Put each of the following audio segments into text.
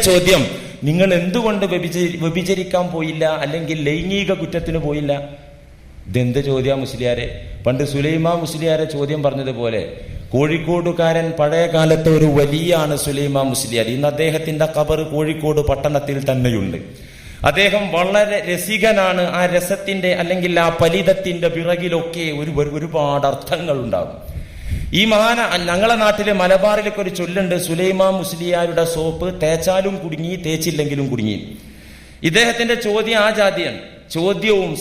ചോദ്യം, നിങ്ങൾ എന്തുകൊണ്ട് വ്യഭിചരിക്കാൻ പോയില്ല, അല്ലെങ്കിൽ ലൈംഗിക കുറ്റത്തിന് പോയില്ല? ഇതെന്ത് ചോദ്യ മുസ്ലിയാരെ? പണ്ട് സുലൈമാൻ മുസ്ലിയാരെ ചോദ്യം പറഞ്ഞതുപോലെ കോഴിക്കോടുകാരൻ, പഴയ കാലത്തെ ഒരു വലിയാണ് സുലൈമാൻ മുസ്ലിയാർ. ഇന്ന് അദ്ദേഹത്തിന്റെ ഖബർ കോഴിക്കോട് പട്ടണത്തിൽ തന്നെയുണ്ട്. അദ്ദേഹം വളരെ രസികനാണ്. ആ രസത്തിന്റെ അല്ലെങ്കിൽ ആ ഫലിതത്തിന്റെ പിറകിലൊക്കെ ഒരുപാട് അർത്ഥങ്ങൾ ഉണ്ടാകും. ഈ ഞങ്ങളെ നാട്ടില് മലബാറിലൊക്കെ ഒരു ചൊല്ലുണ്ട്, സുലൈമാൻ മുസ്ലിയാരുടെ സോപ്പ് തേച്ചാലും കുടുങ്ങി, തേച്ചില്ലെങ്കിലും കുടുങ്ങി. ഇദ്ദേഹത്തിന്റെ ചോദ്യം ആ ജാതിയാണ്. ചോദ്യവും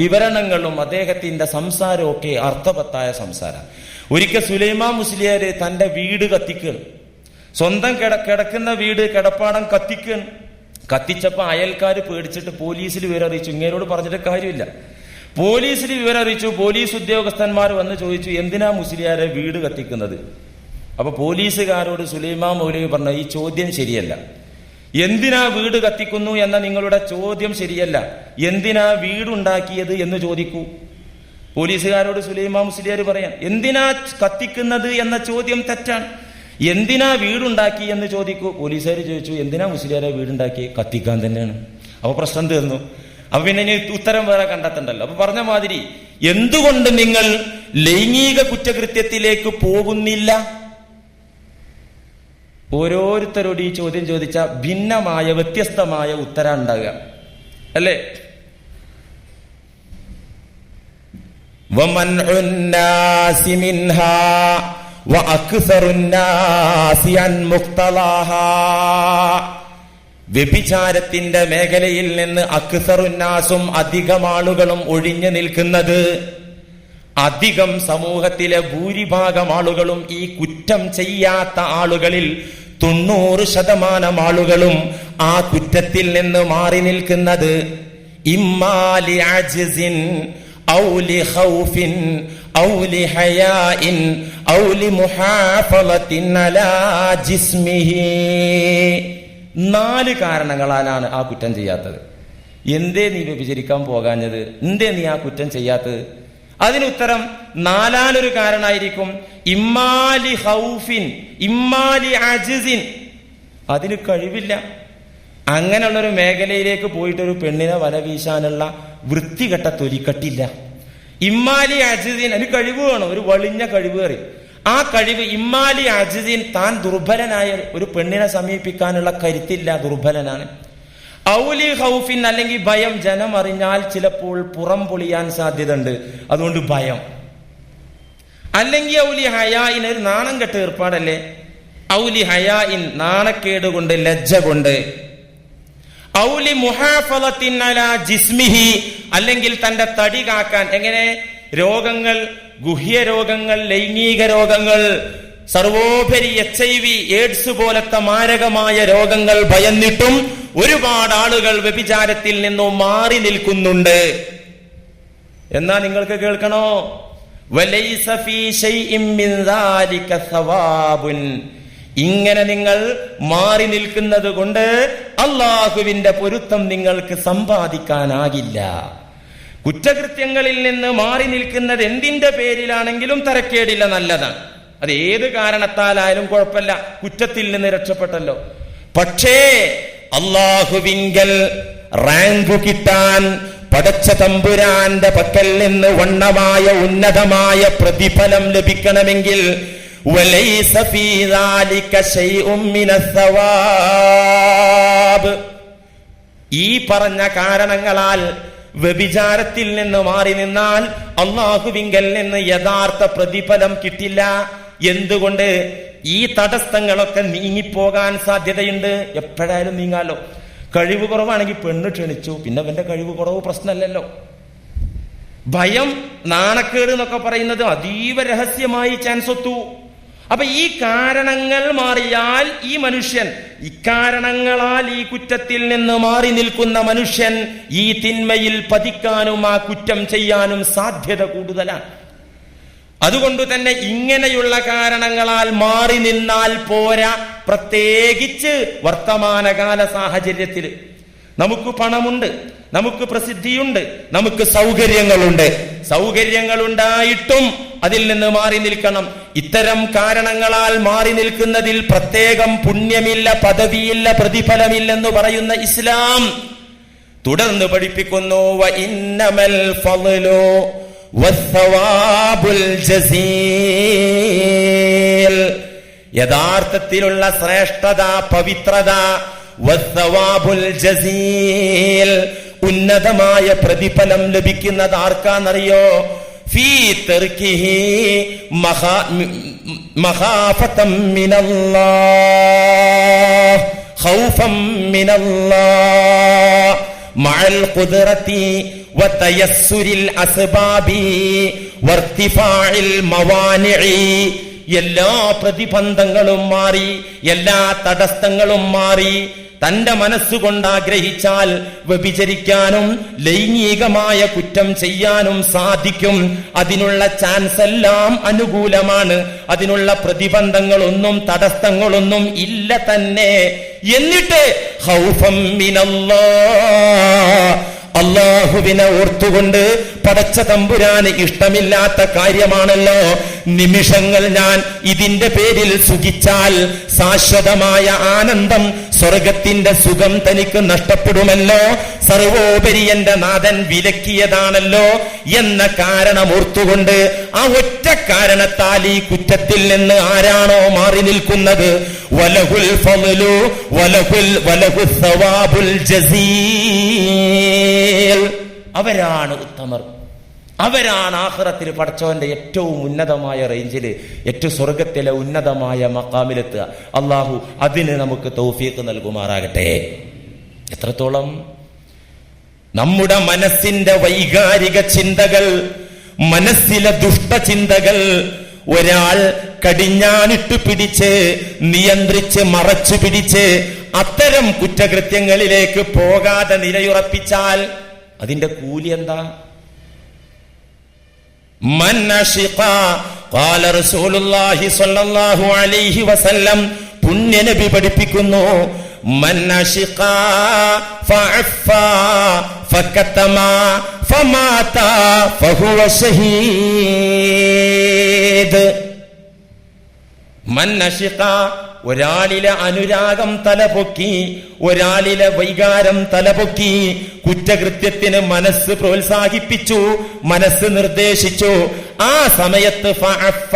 വിവരണങ്ങളും അദ്ദേഹത്തിന്റെ സംസാരവും ഒക്കെ അർത്ഥവത്തായ സംസാരം. ഒരിക്കൽ സുലൈമാൻ മുസ്ലിയാര് തന്റെ വീട് കത്തിക്കുകയാണ്. സ്വന്തം കിടക്കുന്ന വീട് കിടപ്പാടം കത്തിക്കുകയാണ്. കത്തിച്ചപ്പോ അയൽക്കാർ പേടിച്ചിട്ട് പോലീസിൽ വിവരം അറിയിച്ചു. ഇങ്ങനോട് പറഞ്ഞിട്ട് കാര്യമില്ല. പോലീസിൽ വിവരം അറിയിച്ചു. പോലീസ് ഉദ്യോഗസ്ഥന്മാർ വന്ന് ചോദിച്ചു, എന്തിനാ മുസ്ലിയാരെ വീട് കത്തിക്കുന്നത്? അപ്പൊ പോലീസുകാരോട് സുലൈമാൻ മൗലവി പറഞ്ഞു, ഈ ചോദ്യം ശരിയല്ല. എന്തിനാ വീട് കത്തിക്കുന്നു എന്ന നിങ്ങളുടെ ചോദ്യം ശരിയല്ല. എന്തിനാ വീടുണ്ടാക്കിയത് എന്ന് ചോദിക്കൂ. പോലീസുകാരോട് സുലൈമാൻ മുസ്ലിയാർ പറയാം, എന്തിനാ കത്തിക്കുന്നത് എന്ന ചോദ്യം തെറ്റാണ്. എന്തിനാ വീടുണ്ടാക്കി എന്ന് ചോദിക്കൂ. പോലീസുകാർ ചോദിച്ചു, എന്തിനാ മുസ്ലിയാരെ വീടുണ്ടാക്കി? കത്തിക്കാൻ തന്നെയാണ്. അപ്പൊ പ്രശ്നം തീർന്നു. അപ്പൊ പിന്നെ ഇനി ഉത്തരം വേറെ കണ്ടെത്തണ്ടല്ലോ. അപ്പൊ പറഞ്ഞ മാതിരി, എന്തുകൊണ്ട് നിങ്ങൾ ലൈംഗിക കുറ്റകൃത്യത്തിലേക്ക് പോകുന്നില്ല? ഓരോരുത്തരോട് ഈ ചോദ്യം ചോദിച്ച ഭിന്നമായ വ്യത്യസ്തമായ ഉത്തരം ഉണ്ടാകുക അല്ലേ? വ്യഭിചാരത്തിന്റെ മേഖലയിൽ നിന്ന് അക്സറുന്നാസും അധികം ആളുകളും ഒഴിഞ്ഞു നിൽക്കുന്നത്, അധികം സമൂഹത്തിലെ ഭൂരിഭാഗം ആളുകളും ഈ കുറ്റം ചെയ്യാത്ത ആളുകളിൽ 90% ആളുകളും ആ കുറ്റത്തിൽ നിന്ന് മാറി നിൽക്കുന്നത് ഇമ്മാലി അജ്സിൻ ഔ ലി ഖൗഫിൻ ഔ ലി ഹയാഇൻ ഔ ലി മുഹാഫളത്തിൻ അലാ ജിസ്മിഹി. 4 കാരണങ്ങളാലാണ് ആ കുറ്റം ചെയ്യാത്തത്. എന്തേ നീ വ്യഭിചരിക്കാൻ പോകാഞ്ഞത്? എന്തേ നീ ആ കുറ്റം ചെയ്യാത്തത്? അതിനുത്തരം 4 കാരണമായിരിക്കും. ഇമ്മാലി ഖൗഫിൻ, ഇമ്മാലി അജ്സിൻ, അതിന് കഴിവില്ല. അങ്ങനെയുള്ളൊരു മേഖലയിലേക്ക് പോയിട്ടൊരു പെണ്ണിനെ വല വീശാനുള്ള വൃത്തികെട്ട തൊലിക്കട്ടില്ല. ഇമ്മാലി അജ്സിൻ, അതിന് കഴിവ് വേണം, ഒരു വളിഞ്ഞ കഴിവ് കയറി. ആ കഴിവ് ഇമ്മാലി അജ്സിൻ, താൻ ദുർബലനായ ഒരു പെണ്ണിനെ സമീപിക്കാനുള്ള കരുത്തില്ല, ദുർബലനാണ്. ഔലി ഖൗഫിൻ, അല്ലെങ്കിൽ ഭയം, ജനം അറിഞ്ഞാൽ ചിലപ്പോൾ പുറം പൊളിയാൻ സാധ്യതയുണ്ട്, അതുകൊണ്ട് ഭയം. അല്ലെങ്കിൽ ഔലി ഹയായിൻ, ഒരു നാണം കെട്ട ഏർപ്പാടല്ലേ. ഔലി ഹയായിൻ, നാണക്കേട് കൊണ്ട്, ലജ്ജ കൊണ്ട്. ഔലി മുഹാഫളത്തിൻ അലാ ജിസ്മിഹി, അല്ലെങ്കിൽ തന്റെ തടി കാക്കാൻ. എങ്ങനെ? രോഗങ്ങൾ, ഗുഹ്യ രോഗങ്ങൾ, ലൈംഗിക രോഗങ്ങൾ, സർവോപരി HIV, എയ്ഡ്സ് പോലത്തെ മാരകമായ രോഗങ്ങൾ ഭയന്നിട്ടും ഒരുപാട് ആളുകൾ വ്യഭിചാരത്തിൽ നിന്നും മാറി നിൽക്കുന്നുണ്ട്. എന്നാ നിങ്ങൾക്ക് കേൾക്കണോ, വലൈസ ഫീ ശൈഇൻ മിൻ ദാലിക സവാബുൻ. ഇങ്ങനെ നിങ്ങൾ മാറി നിൽക്കുന്നത് കൊണ്ട് അല്ലാഹുവിന്റെ പൊരുത്തം നിങ്ങൾക്ക് സമ്പാദിക്കാനാകില്ല. കുറ്റകൃത്യങ്ങളിൽ നിന്ന് മാറി നിൽക്കുന്നത് എന്തിന്റെ പേരിലാണെങ്കിലും തരക്കേടില്ല, നല്ലതാണ്. അത് ഏത് കാരണത്താലായാലും കുഴപ്പമില്ല, കുറ്റത്തിൽ നിന്ന് രക്ഷപ്പെട്ടല്ലോ. പക്ഷേ അല്ലാഹുവിങ്കൽ റാങ്ക് കിട്ടാൻ, പടച്ച തമ്പുരാന്റെ പക്കൽ നിന്ന് വണ്ണമായ ഉന്നതമായ പ്രതിഫലം ലഭിക്കണമെങ്കിൽ വലൈസ ഫീ ദാലിക ശൈഉം മിനസ് സവാബ്, ഈ പറഞ്ഞ കാരണങ്ങളാൽ വ്യഭിചാരത്തിൽ നിന്ന് മാറി നിന്നാൽ അല്ലാഹുവിങ്കൽ നിന്ന് യഥാർത്ഥ പ്രതിഫലം കിട്ടില്ല. എന്തുകൊണ്ട്? ഈ തടസ്സങ്ങളൊക്കെ നീങ്ങിപ്പോകാൻ സാധ്യതയുണ്ട്. എപ്പോഴായാലും നീങ്ങാലോ. കഴിവ് കുറവാണെങ്കിൽ പെണ്ണ് ക്ഷണിച്ചു, പിന്നെ അവന്റെ കഴിവ് കുറവ് പ്രശ്നമല്ലല്ലോ. ഭയം, നാണക്കേട് എന്നൊക്കെ പറയുന്നത് അതീവ രഹസ്യമായി ചാൻസ് ഒത്തു. അപ്പൊ ഈ കാരണങ്ങൾ മാറിയാൽ ഈ മനുഷ്യൻ, ഇക്കാരണങ്ങളാൽ ഈ കുറ്റത്തിൽ നിന്ന് മാറി നിൽക്കുന്ന മനുഷ്യൻ ഈ തിന്മയിൽ പതിക്കാനും ആ കുറ്റം ചെയ്യാനും സാധ്യത കൂടുതലാണ്. അതുകൊണ്ട് തന്നെ ഇങ്ങനെയുള്ള കാരണങ്ങളാൽ മാറി നിന്നാൽ പോരാ. പ്രത്യേകിച്ച് വർത്തമാനകാല സാഹചര്യത്തിൽ നമുക്ക് പണമുണ്ട്, നമുക്ക് പ്രസിദ്ധിയുണ്ട്, നമുക്ക് സൗകര്യങ്ങളുണ്ട്. സൗകര്യങ്ങളുണ്ടായിട്ടും അതിൽ നിന്ന് മാറി നിൽക്കണം. ഇത്തരം കാരണങ്ങളാൽ മാറി നിൽക്കുന്നതിൽ പ്രത്യേകം പുണ്യമില്ല, പദവിയില്ല, പ്രതിഫലമില്ലെന്ന് പറയുന്ന ഇസ്ലാം തുടർന്ന് പഠിപ്പിക്കുന്നു, വഇന്നമൽ ഫളലു വസ്സവാബുൽ ജസീൽ. യഥാർത്ഥത്തിലുള്ള ശ്രേഷ്ഠത, പവിത്രത, വസ്സവാബുൽ ജസീൽ, ഉന്നതമായ പ്രതിഫലം ലഭിക്കുന്നത് ആർക്കാന്നറിയോ? ഫീ തർക്കിഹി മഖാഫതൻ മിനല്ലാഹ് ഖൗഫൻ മിനല്ലാഹ് മഅൽ ഖുദ്റതി വതയസ്സുരിൽ അസ്ബാബി വർത്തിഫാഇൽ മവാനിഇ. എല്ലാ പ്രതിബന്ധങ്ങളും മാറി, എല്ലാ തടസ്സങ്ങളും മാറി, തന്റെ മനസ്സുകൊണ്ട് ആഗ്രഹിച്ചാൽ വ്യഭിചരിക്കാനും ലൈംഗികമായ കുറ്റം ചെയ്യാനും സാധിക്കും. അതിനുള്ള ചാൻസ് എല്ലാം അനുകൂലമാണ്. അതിനുള്ള പ്രതിബന്ധങ്ങളൊന്നും തടസ്സങ്ങളൊന്നും ഇല്ല തന്നെ. എന്നിട്ട് ഖൗഫൻ മിനല്ലാഹ്, അല്ലാഹുവിനെ ഓർത്തുകൊണ്ട്, പടച്ച തമ്പുരാന് ഇഷ്ടമില്ലാത്ത കാര്യമാണല്ലോ. നിമിഷങ്ങൾ ഞാൻ ഇതിന്റെ പേരിൽ സുഖിച്ചാൽ ശാശ്വതമായ ആനന്ദം, സ്വർഗത്തിന്റെ സുഖം തനിക്ക് നഷ്ടപ്പെടുമല്ലോ. സർവോപരി എന്റെ നാഥൻ വിലക്കിയതാണല്ലോ എന്ന കാരണം ഓർത്തുകൊണ്ട്, ആ ഒറ്റ കാരണത്താൽ ഈ കുറ്റത്തിൽ നിന്ന് ആരാണോ മാറി നിൽക്കുന്നത്, വലഹുൽ ഫളലു വലഹുൽ സവാബുൽ ജസീൽ, അവരാണ് ഉത്തമർ. അവരാണ് ആഖിറത്തിൽ പടച്ചവന്റെ ഏറ്റവും ഉന്നതമായ റേഞ്ചില്, ഏറ്റവും സ്വർഗത്തിലെ ഉന്നതമായ മഖാമിലെത്തുക. അള്ളാഹു അതിന് നമുക്ക് തൗഫീഖ് നൽകുമാറാകട്ടെ. എത്രത്തോളം നമ്മുടെ മനസ്സിന്റെ വൈകാരിക ചിന്തകൾ, മനസ്സിലെ ദുഷ്ടചിന്തകൾ ഒരാൾ കടിഞ്ഞാണിട്ട് പിടിച്ച്, നിയന്ത്രിച്ച്, മറച്ചു പിടിച്ച് അത്തരം കുറ്റകൃത്യങ്ങളിലേക്ക് പോകാതെ നിലയുറപ്പിച്ചാൽ അതിന്റെ കൂലി എന്താ? മൻ അശിഖ ഖാല റസൂലുള്ളാഹി സ്വല്ലല്ലാഹു അലൈഹി വസല്ലം, പുണ്യനബി പഠിപ്പിക്കുന്നു, മൻ അശിഖ ഫഅഫ ഫകതമ ഫമാത ഫഹുവ ശഹീദ്. മൻ അശിഖ, ഒരാളിലെ അനുരാഗം തലപൊക്കി, ഒരാളിലെ വൈകാരം തലപൊക്കി, കുറ്റകൃത്യത്തിന് മനസ്സ് പ്രോത്സാഹിപ്പിച്ചു, മനസ്സ് നിർദ്ദേശിച്ചു. ആ സമയത്ത് ഫഅഫ,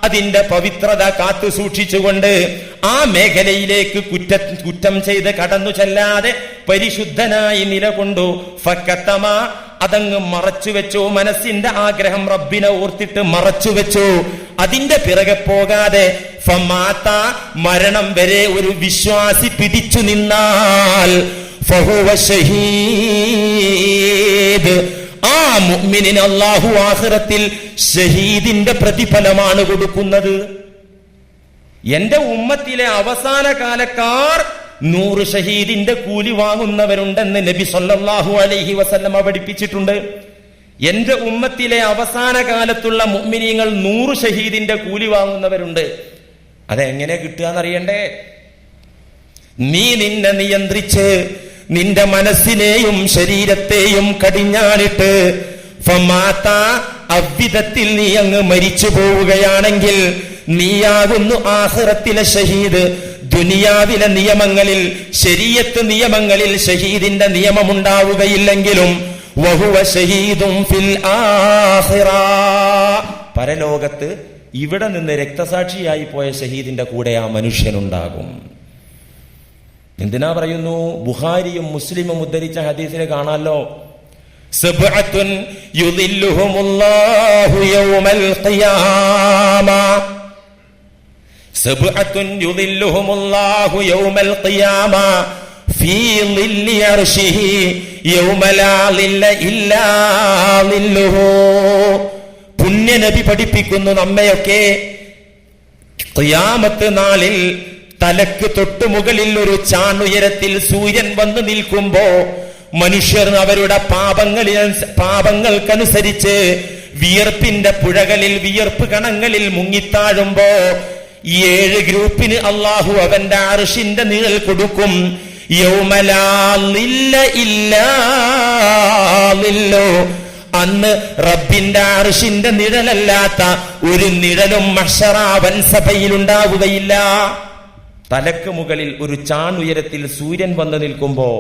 അതിന്റെ പവിത്രത കാത്തു സൂക്ഷിച്ചുകൊണ്ട് ആ മേഖലയിലേക്ക് കുറ്റം ചെയ്ത് കടന്നു ചെല്ലാതെ പരിശുദ്ധനായി നിലകൊണ്ടു. ഫകതമ, അതങ്ങ് മറച്ചുവെച്ചു. മനസ്സിന്റെ ആഗ്രഹം റബ്ബിനെ ഓർത്തിട്ട് മറച്ചുവെച്ചു. അതിന്റെ പിറകെ പോകാതെ ഫമാത, മരണം വരെ ഒരു വിശ്വാസി പിടിച്ചു നിന്നാൽ ഫഹുവ ശഹീദ്, ആ മുഅ്മിനിന് അല്ലാഹു ആഖിറത്തിൽ ഷഹീദിന്റെ പ്രതിഫലമാണ് കൊടുക്കുന്നത്. എന്റെ ഉമ്മത്തിലെ അവസാന കാലക്കാർ 100 ഷഹീദിന്റെ കൂലി വാങ്ങുന്നവരുണ്ടെന്ന് നബി സല്ലല്ലാഹു അലൈഹി വസല്ലം പഠിപ്പിച്ചിട്ടുണ്ട്. എന്റെ ഉമ്മത്തിലെ അവസാന കാലത്തുള്ള മുഅ്മിനീങ്ങൾ 100 ഷഹീദിന്റെ കൂലി വാങ്ങുന്നവരുണ്ട്. അതെങ്ങനെ കിട്ടുകയെന്നറിയണ്ടേ? നീ നിന്നെ നിയന്ത്രിച്ച്, നിന്റെ മനസ്സിനെയും ശരീരത്തെയും കടിഞ്ഞാണിട്ട് ഫമാത, അவ்விധത്തിൽ നീ അങ്ങ് മരിച്ചു പോവുകയാണെങ്കിൽ നീയാകുന്നു ആഖിറത്തിലെ ഷഹീദ്. ദുനിയാവിലെ നിയമങ്ങളിൽ, ശരീഅത്ത് നിയമങ്ങളിൽ ഷഹീദിന്റെ നിയമമുണ്ടാവുകയില്ലെങ്കിലും വഹുവ ഷഹീദും ഫിൽ ആഖിറ, പരലോകത്ത് ഇവിടെ നിന്ന് രക്തസാക്ഷിയായി പോയ ഷഹീദിന്റെ കൂടെ ആ മനുഷ്യനുണ്ടാകും. എന്തിനാ പറയുന്നു? ബുഖാരിയും മുസ്ലിമും ഉദ്ധരിച്ച ഹദീസിൽ കാണാലോ, സബ്അത്തുൻ യുദില്ലുഹുമുല്ലാഹു യൗമൽ ഖിയാമ, സബ്അത്തുൻ യുദില്ലുഹുമുല്ലാഹു യൗമൽ ഖിയാമ ഫീ ളില്ലി അർശിഹി യൗമ ലാ ളില്ല ഇല്ലാ ളില്ലുഹു. പുണ്യനബി പഠിപ്പിക്കുന്നു നമ്മയൊക്കെ, ഖിയാമത്ത് നാളിൽ തലക്ക് തൊട്ടുമുകളിൽ ഒരു ചാണുയരത്തിൽ സൂര്യൻ വന്നു നിൽക്കുമ്പോ മനുഷ്യർ അവരുടെ പാപങ്ങൾക്കനുസരിച്ച് വിയർപ്പിന്റെ പുഴകളിൽ, വിയർപ്പ് കണങ്ങളിൽ മുങ്ങിത്താഴുമ്പോ 7 ഗ്രൂപ്പിന് അള്ളാഹു അവന്റെ അർശിന്റെ നിഴൽ കൊടുക്കും. യൗമ ലാ ളില്ല ഇല്ലാ ളില്ലു, അന്ന് റബ്ബിന്റെ അർശിന്റെ നിഴലല്ലാത്ത ഒരു നിഴലും മഹ്ശറ വൻസഭയിൽ ഉണ്ടാവുകയില്ല. തലക്ക് മുകളിൽ ഒരു ചാണുയരത്തിൽ സൂര്യൻ വന്നു നിൽക്കുമ്പോ,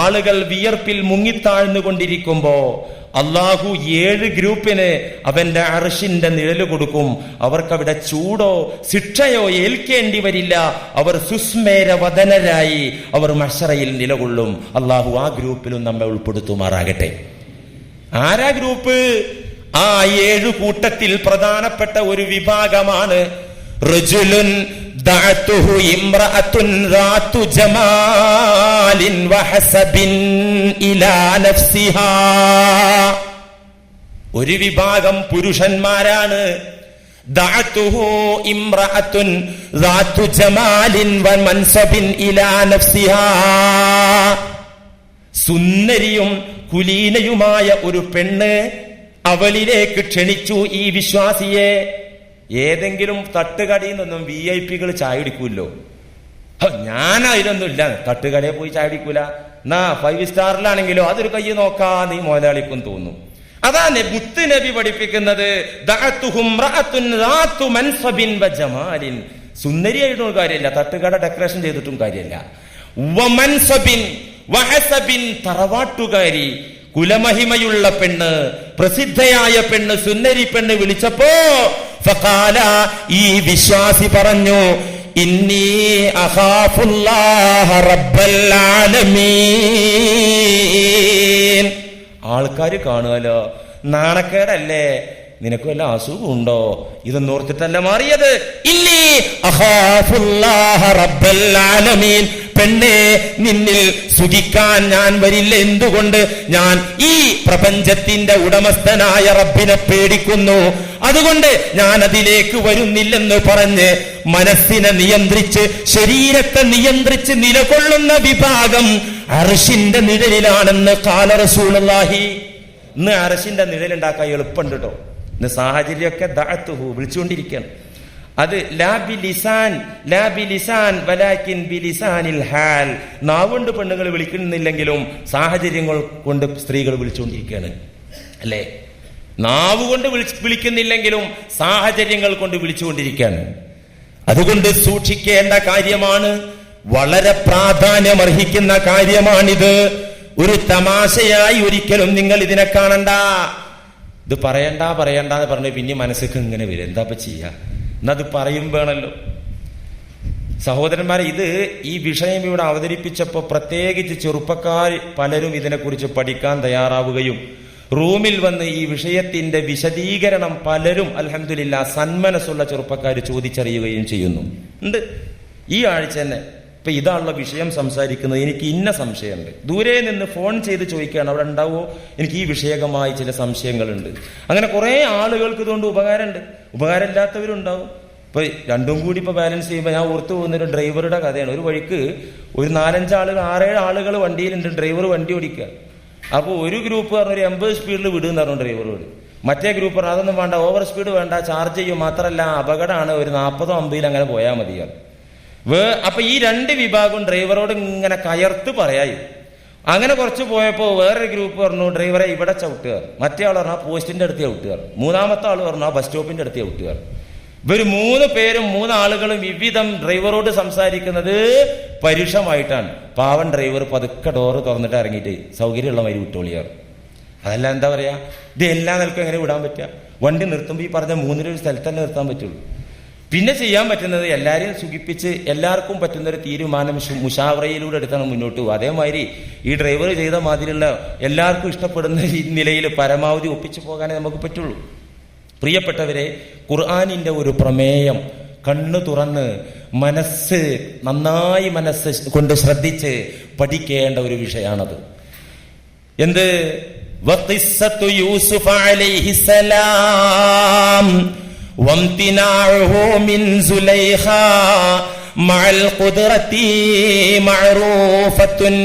ആളുകൾ വിയർപ്പിൽ മുങ്ങിത്താഴ്ന്നുകൊണ്ടിരിക്കുമ്പോ അള്ളാഹു 7 ഗ്രൂപ്പിന് അവന്റെ അർശിന്റെ നിഴല് കൊടുക്കും. അവർക്കവിടെ ചൂടോ ശിക്ഷയോ ഏൽക്കേണ്ടി വരില്ല. അവർ സുസ്മേരവദനരായി അവർ മഹ്ശറയിൽ നിലകൊള്ളും. അള്ളാഹു ആ ഗ്രൂപ്പിലും നമ്മെ ഉൾപ്പെടുത്തുമാറാകട്ടെ. ആരാ ഗ്രൂപ്പ്? ആ 7 കൂട്ടത്തിൽ പ്രധാനപ്പെട്ട ഒരു വിഭാഗമാണ് റജുലുൻ ദഅതുഹു ഇംറഅത്തുൻ ദാതു ജമാലിൻ വഹസബിൻ ഇലാ നഫ്സിഹാ. ഒരു വിഭാഗം പുരുഷന്മാരാണ്. ദഅതുഹു ഇംറഅത്തുൻ ദാതു ജമാലിൻ വമൻസബിൻ ഇലാ നഫ്സിഹാ. സുന്ദരിയും കുലീനയുമായ ഒരു പെണ്ണ് അവളിലേക്ക് ക്ഷണിച്ചു ഈ വിശ്വാസിയെ. ഏതെങ്കിലും തട്ടുകടയിൽ നിന്നും VIP ചായ കുടിക്കൂല്ലോ. ഞാൻ അതിലൊന്നുമില്ല, തട്ടുകടയിൽ പോയി ചായ കുടിക്കൂല. എന്നാ 5 സ്റ്റാറിലാണെങ്കിലോ അതൊരു കൈ നോക്കാ നീ മുതലാളിക്കും തോന്നും. അതാണ് മുത്ത് നബി പഠിപ്പിക്കുന്നത്. സുന്ദരിയായിട്ടും കാര്യമില്ല, തട്ടുകട ഡെക്കറേഷൻ ചെയ്തിട്ടും കാര്യമില്ല. തറവാട്ടുകാരി, കുലമഹിമയുള്ള പെണ്ണ്, പ്രസിദ്ധയായ പെണ്ണ്, സുന്ദരി പെണ്ണ് വിളിച്ചപ്പോ ഫഖാല, ഈ വിശ്വാസി പറഞ്ഞു, ഇന്നി അഖാഫുല്ലാഹ റബ്ബൽ ആലമീൻ. ആൾക്കാര് കാണുമല്ലോ, നാണക്കേടല്ലേ, നിനക്ക് വല്ല അസുഖമുണ്ടോ? ഇതൊന്നും ഓർത്തിട്ടല്ല മാറിയത്. ഇന്നി അഖാഫുല്ലാഹ റബ്ബൽ ആലമീൻ. പെണ്ണെ, നിന്നിൽ സുഖിക്കാൻ ഞാൻ വരില്ല. എന്തുകൊണ്ട്? ഞാൻ ഈ പ്രപഞ്ചത്തിന്റെ ഉടമസ്ഥനായ റബ്ബിനെ പേടിക്കുന്നു. അതുകൊണ്ട് ഞാൻ അതിലേക്ക് വരുന്നില്ലെന്ന് പറഞ്ഞ് മനസ്സിനെ നിയന്ത്രിച്ച് ശരീരത്തെ നിയന്ത്രിച്ച് നിലകൊള്ളുന്ന വിഭാഗം അർശിന്റെ നിഴലിലാണെന്ന് ഖാല റസൂലുള്ളാഹി. ഇന്ന് അർശിന്റെ നിഴലുണ്ടാക്കാൻ എളുപ്പമുണ്ട് കേട്ടോ. ഇന്ന് സാഹചര്യമൊക്കെ ദഅതുഹു വിളിച്ചുകൊണ്ടിരിക്കുകയാണ്. അത് ലാ ബിലിസാൻ വലാകിൻ ബിലിസാനിൽ ഹാൽ. നാവുകൊണ്ട് പെണ്ണുങ്ങൾ വിളിക്കുന്നില്ലെങ്കിലും സാഹചര്യങ്ങൾ കൊണ്ട് സ്ത്രീകൾ വിളിച്ചുകൊണ്ടിരിക്കുകയാണ്, അല്ലേ? നാവ് കൊണ്ട് വിളിക്കുന്നില്ലെങ്കിലും സാഹചര്യങ്ങൾ കൊണ്ട് വിളിച്ചുകൊണ്ടിരിക്കുകയാണ്. അതുകൊണ്ട് സൂക്ഷിക്കേണ്ട കാര്യമാണ്, വളരെ പ്രാധാന്യമർഹിക്കുന്ന കാര്യമാണിത്. ഒരു തമാശയായി ഒരിക്കലും നിങ്ങൾ ഇതിനെ കാണണ്ട. ഇത് പറയണ്ടെന്ന് പറഞ്ഞു പിന്നെ മനസ്സിലേക്ക് ഇങ്ങനെ വരും. എന്താ ചെയ്യാ? എന്നത് പറയും വേണല്ലോ. സഹോദരന്മാരെ, ഈ വിഷയം ഇവിടെ അവതരിപ്പിച്ചപ്പോൾ പ്രത്യേകിച്ച് ചെറുപ്പക്കാർ പലരും ഇതിനെക്കുറിച്ച് പഠിക്കാൻ തയ്യാറാവുകയും റൂമിൽ വന്ന് ഈ വിഷയത്തിന്റെ വിശദീകരണം പലരും അൽഹംദുലില്ലാഹ് സന്മനസ്സുള്ള ചെറുപ്പക്കാർ ചോദിച്ചറിയുകയും ചെയ്യുന്നു. ഉണ്ട്. ഈ ആഴ്ച തന്നെ ഇപ്പൊ ഇതാണുള്ള വിഷയം സംസാരിക്കുന്നത്, എനിക്ക് ഇന്ന സംശയമുണ്ട്. ദൂരെ നിന്ന് ഫോൺ ചെയ്ത് ചോദിക്കുകയാണ്, അവിടെ ഉണ്ടാവോ, എനിക്ക് ഈ വിഷയകമായി ചില സംശയങ്ങളുണ്ട്. അങ്ങനെ കുറെ ആളുകൾക്ക് ഇതുകൊണ്ട് ഉപകാരമുണ്ട്, ഉപകാരമില്ലാത്തവരുണ്ടാവും. ഇപ്പൊ രണ്ടും കൂടി ഇപ്പൊ ബാലൻസ് ചെയ്യുമ്പോൾ ഞാൻ ഓർത്തു പോകുന്നൊരു ഡ്രൈവറുടെ കഥയാണ്. ഒരു വഴിക്ക് ഒരു 4-5 ആളുകൾ 6-7 ആളുകൾ വണ്ടിയിലുണ്ട്. ഡ്രൈവർ വണ്ടി ഓടിക്കുക. അപ്പോൾ ഒരു ഗ്രൂപ്പ് പറഞ്ഞു ഒരു 80 സ്പീഡിൽ വിടുമെന്ന് പറഞ്ഞു ഡ്രൈവർ വിടും. മറ്റേ ഗ്രൂപ്പ് പറഞ്ഞു അതൊന്നും വേണ്ട, ഓവർ സ്പീഡ് വേണ്ട, ചാർജ് ചെയ്യും, മാത്രമല്ല അപകടമാണ്, ഒരു 40-50 അങ്ങനെ പോയാൽ മതിയാണ്. അപ്പൊ ഈ 2 വിഭാഗം ഡ്രൈവറോട് ഇങ്ങനെ കയർത്ത് പറയായി. അങ്ങനെ കുറച്ച് പോയപ്പോ വേറൊരു ഗ്രൂപ്പ് പറഞ്ഞു ഡ്രൈവറെ ഇവിടെ ചവിട്ടുക. മറ്റേ ആൾ പറഞ്ഞു ആ പോസ്റ്റിന്റെ അടുത്ത് ചവിട്ടുക. മൂന്നാമത്തെ ആൾ പറഞ്ഞു ആ ബസ് സ്റ്റോപ്പിന്റെ അടുത്ത് ചവിട്ടുക. ഇവർ 3 പേരും 3 ആളുകളും വിവിധം ഡ്രൈവറോട് സംസാരിക്കുന്നത് പരുഷമായിട്ടാണ്. പാവൻ ഡ്രൈവർ പതുക്കെ ഡോറ് തുറന്നിട്ട് ഇറങ്ങിയിട്ട് സൗകര്യമുള്ള മാതിരി വിട്ടോളിയാറ്. അതല്ല എന്താ പറയാ, ഇത് എല്ലാ നിലക്കും എങ്ങനെ വിടാൻ പറ്റുക? വണ്ടി നിർത്തുമ്പോൾ ഈ പറഞ്ഞ 3 സ്ഥലത്ത് തന്നെ നിർത്താൻ പറ്റുള്ളൂ. പിന്നെ ചെയ്യാൻ പറ്റുന്നത് എല്ലാവരെയും സുഖിപ്പിച്ച് എല്ലാവർക്കും പറ്റുന്നൊരു തീരുമാനം മുഷാവറയിലൂടെ എടുത്താണ് മുന്നോട്ട് പോകുക. അതേമാതിരി ഈ ഡ്രൈവർ ചെയ്ത മാതിരിയുള്ള എല്ലാവർക്കും ഇഷ്ടപ്പെടുന്ന നിലയിൽ പരമാവധി ഒപ്പിച്ചു പോകാനേ നമുക്ക് പറ്റുള്ളൂ. പ്രിയപ്പെട്ടവരെ, ഖുർആനിന്റെ ഒരു പ്രമേയം കണ്ണു തുറന്ന് നന്നായി മനസ്സ് കൊണ്ട് ശ്രദ്ധിച്ച് പഠിക്കേണ്ട ഒരു വിഷയമാണത്. എന്ത്? വഖിസ്സത്തു യൂസുഫ് അലൈഹിസ്സലാം വംതിനാഉഹു മിൻ സുലൈഖാ മഅൽ ഖുദ്റതി മഅറൂഫത്തുൻ.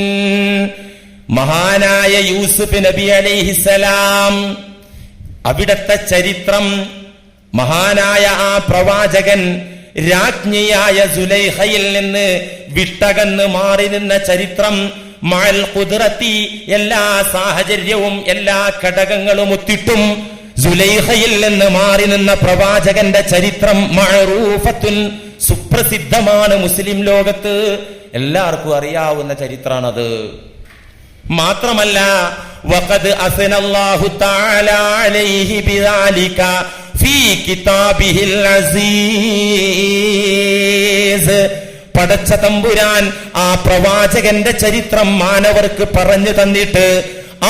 മഹാനായ യൂസുഫ് നബി അലൈഹിസ്സലാം, അവിടത്തെ ചരിത്രം, മഹാനായ ആ പ്രവാചകൻ രാജ്ഞിയായ സുലൈഖയിൽ നിന്ന് വിട്ടകന്ന് മാറി നിന്ന ചരിത്രം, മഅൽ ഖുദ്റത്തി എല്ലാ സാഹചര്യവും എല്ലാ ഘടകങ്ങളും ഒത്തിട്ടും സുലൈഖയിൽ നിന്ന് മാറി നിന്ന പ്രവാചകന്റെ ചരിത്രം മഅറൂഫത്തുൻ സുപ്രസിദ്ധമാണ്. മുസ്ലിം ലോകത്ത് എല്ലാവർക്കും അറിയാവുന്ന ചരിത്രാണത്. മാത്രമല്ല വഖദ് അസ്നല്ലാഹു തആല അലൈഹി ബിദാലിക ഫീ കിതാബിഹിൽ അസീസ്. പടച്ച തമ്പുരാൻ ആ പ്രവാചകന്റെ ചരിത്രം മാനവർക്ക് പറഞ്ഞു തന്നിട്ട്